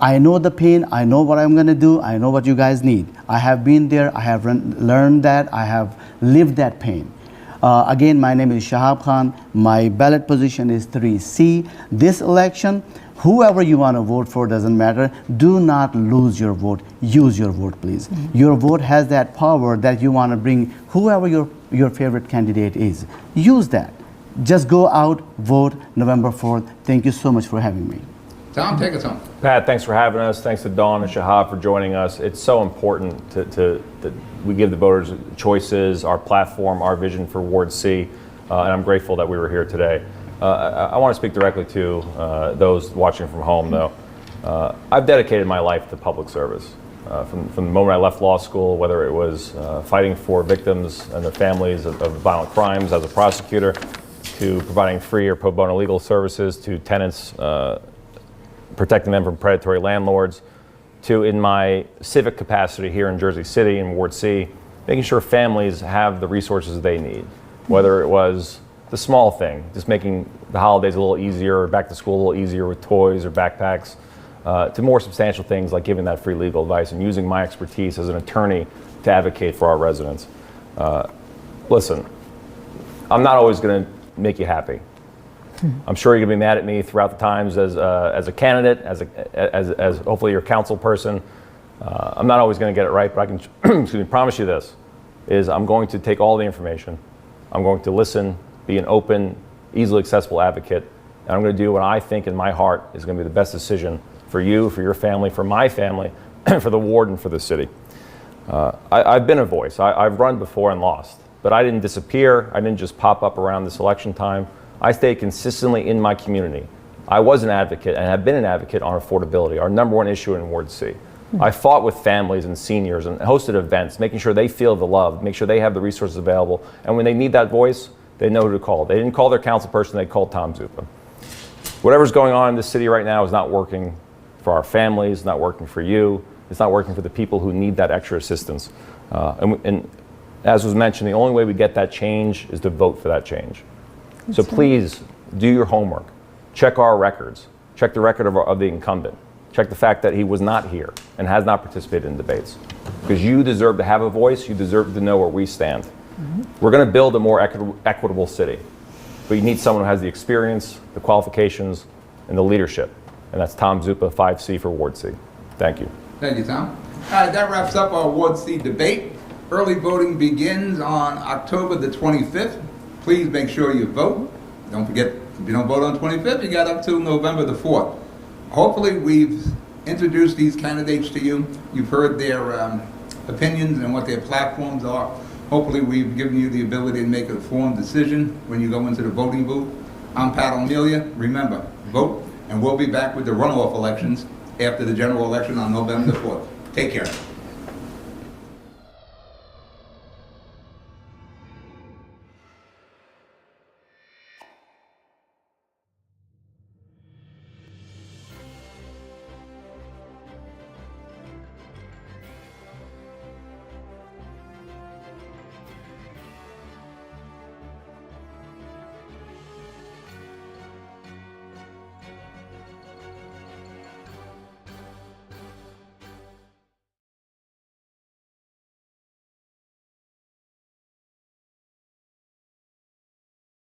I know the pain, I know what I'm going to do, I know what you guys need. I have been there, I have learned that, I have lived that pain. Again, my name is Shahab Khan. My ballot position is 3C. This election, whoever you want to vote for doesn't matter. Do not lose your vote. Use your vote, please. Mm-hmm. Your vote has that power that you want to bring whoever your favorite candidate is. Use that. Just go out, vote November 4th. Thank you so much for having me. Tom, take us home. Pat, thanks for having us. Thanks to Dawn and Shahab for joining us. It's so important that we give the voters choices, our platform, our vision for Ward C, and I'm grateful that we were here today. I want to speak directly to those watching from home, though. I've dedicated my life to public service. From the moment I left law school, whether it was fighting for victims and their families of violent crimes as a prosecutor, to providing free or pro bono legal services to tenants, protecting them from predatory landlords, to in my civic capacity here in Jersey City in Ward C, making sure families have the resources they need, whether it was the small thing, just making the holidays a little easier, or back to school a little easier with toys or backpacks, to more substantial things like giving that free legal advice and using my expertise as an attorney to advocate for our residents. Listen, I'm not always going to make you happy. I'm sure you're going to be mad at me throughout the times as a candidate, as hopefully your council person. I'm not always going to get it right, but I can excuse me, promise you this, is I'm going to take all the information. I'm going to listen, be an open, easily accessible advocate, and I'm going to do what I think in my heart is going to be the best decision for you, for your family, for my family, for the ward, and for the city. I've been a voice. I've run before and lost, but I didn't disappear. I didn't just pop up around this election time. I stayed consistently in my community. I was an advocate and have been an advocate on affordability, our number one issue in Ward C. I fought with families and seniors and hosted events, making sure they feel the love, make sure they have the resources available. And when they need that voice, they know who to call. They didn't call their council person, they called Tom Zupa. Whatever's going on in this city right now is not working for our families, not working for you. It's not working for the people who need that extra assistance. And as was mentioned, the only way we get that change is to vote for that change. So please do your homework. Check our records. Check the record of the incumbent. Check the fact that he was not here and has not participated in debates. Because you deserve to have a voice. You deserve to know where we stand. We're going to build a more equitable city. But you need someone who has the experience, the qualifications, and the leadership. And that's Tom Zupa, 5C for Ward C. Thank you. Thank you, Tom. All right, that wraps up our Ward C debate. Early voting begins on October the 25th. Please make sure you vote. Don't forget, if you don't vote on 25th, you got up till November the 4th. Hopefully we've introduced these candidates to you. You've heard their opinions and what their platforms are. Hopefully we've given you the ability to make a informed decision when you go into the voting booth. I'm Pat O'Melia. Remember, vote, and we'll be back with the runoff elections after the general election on November the 4th. Take care.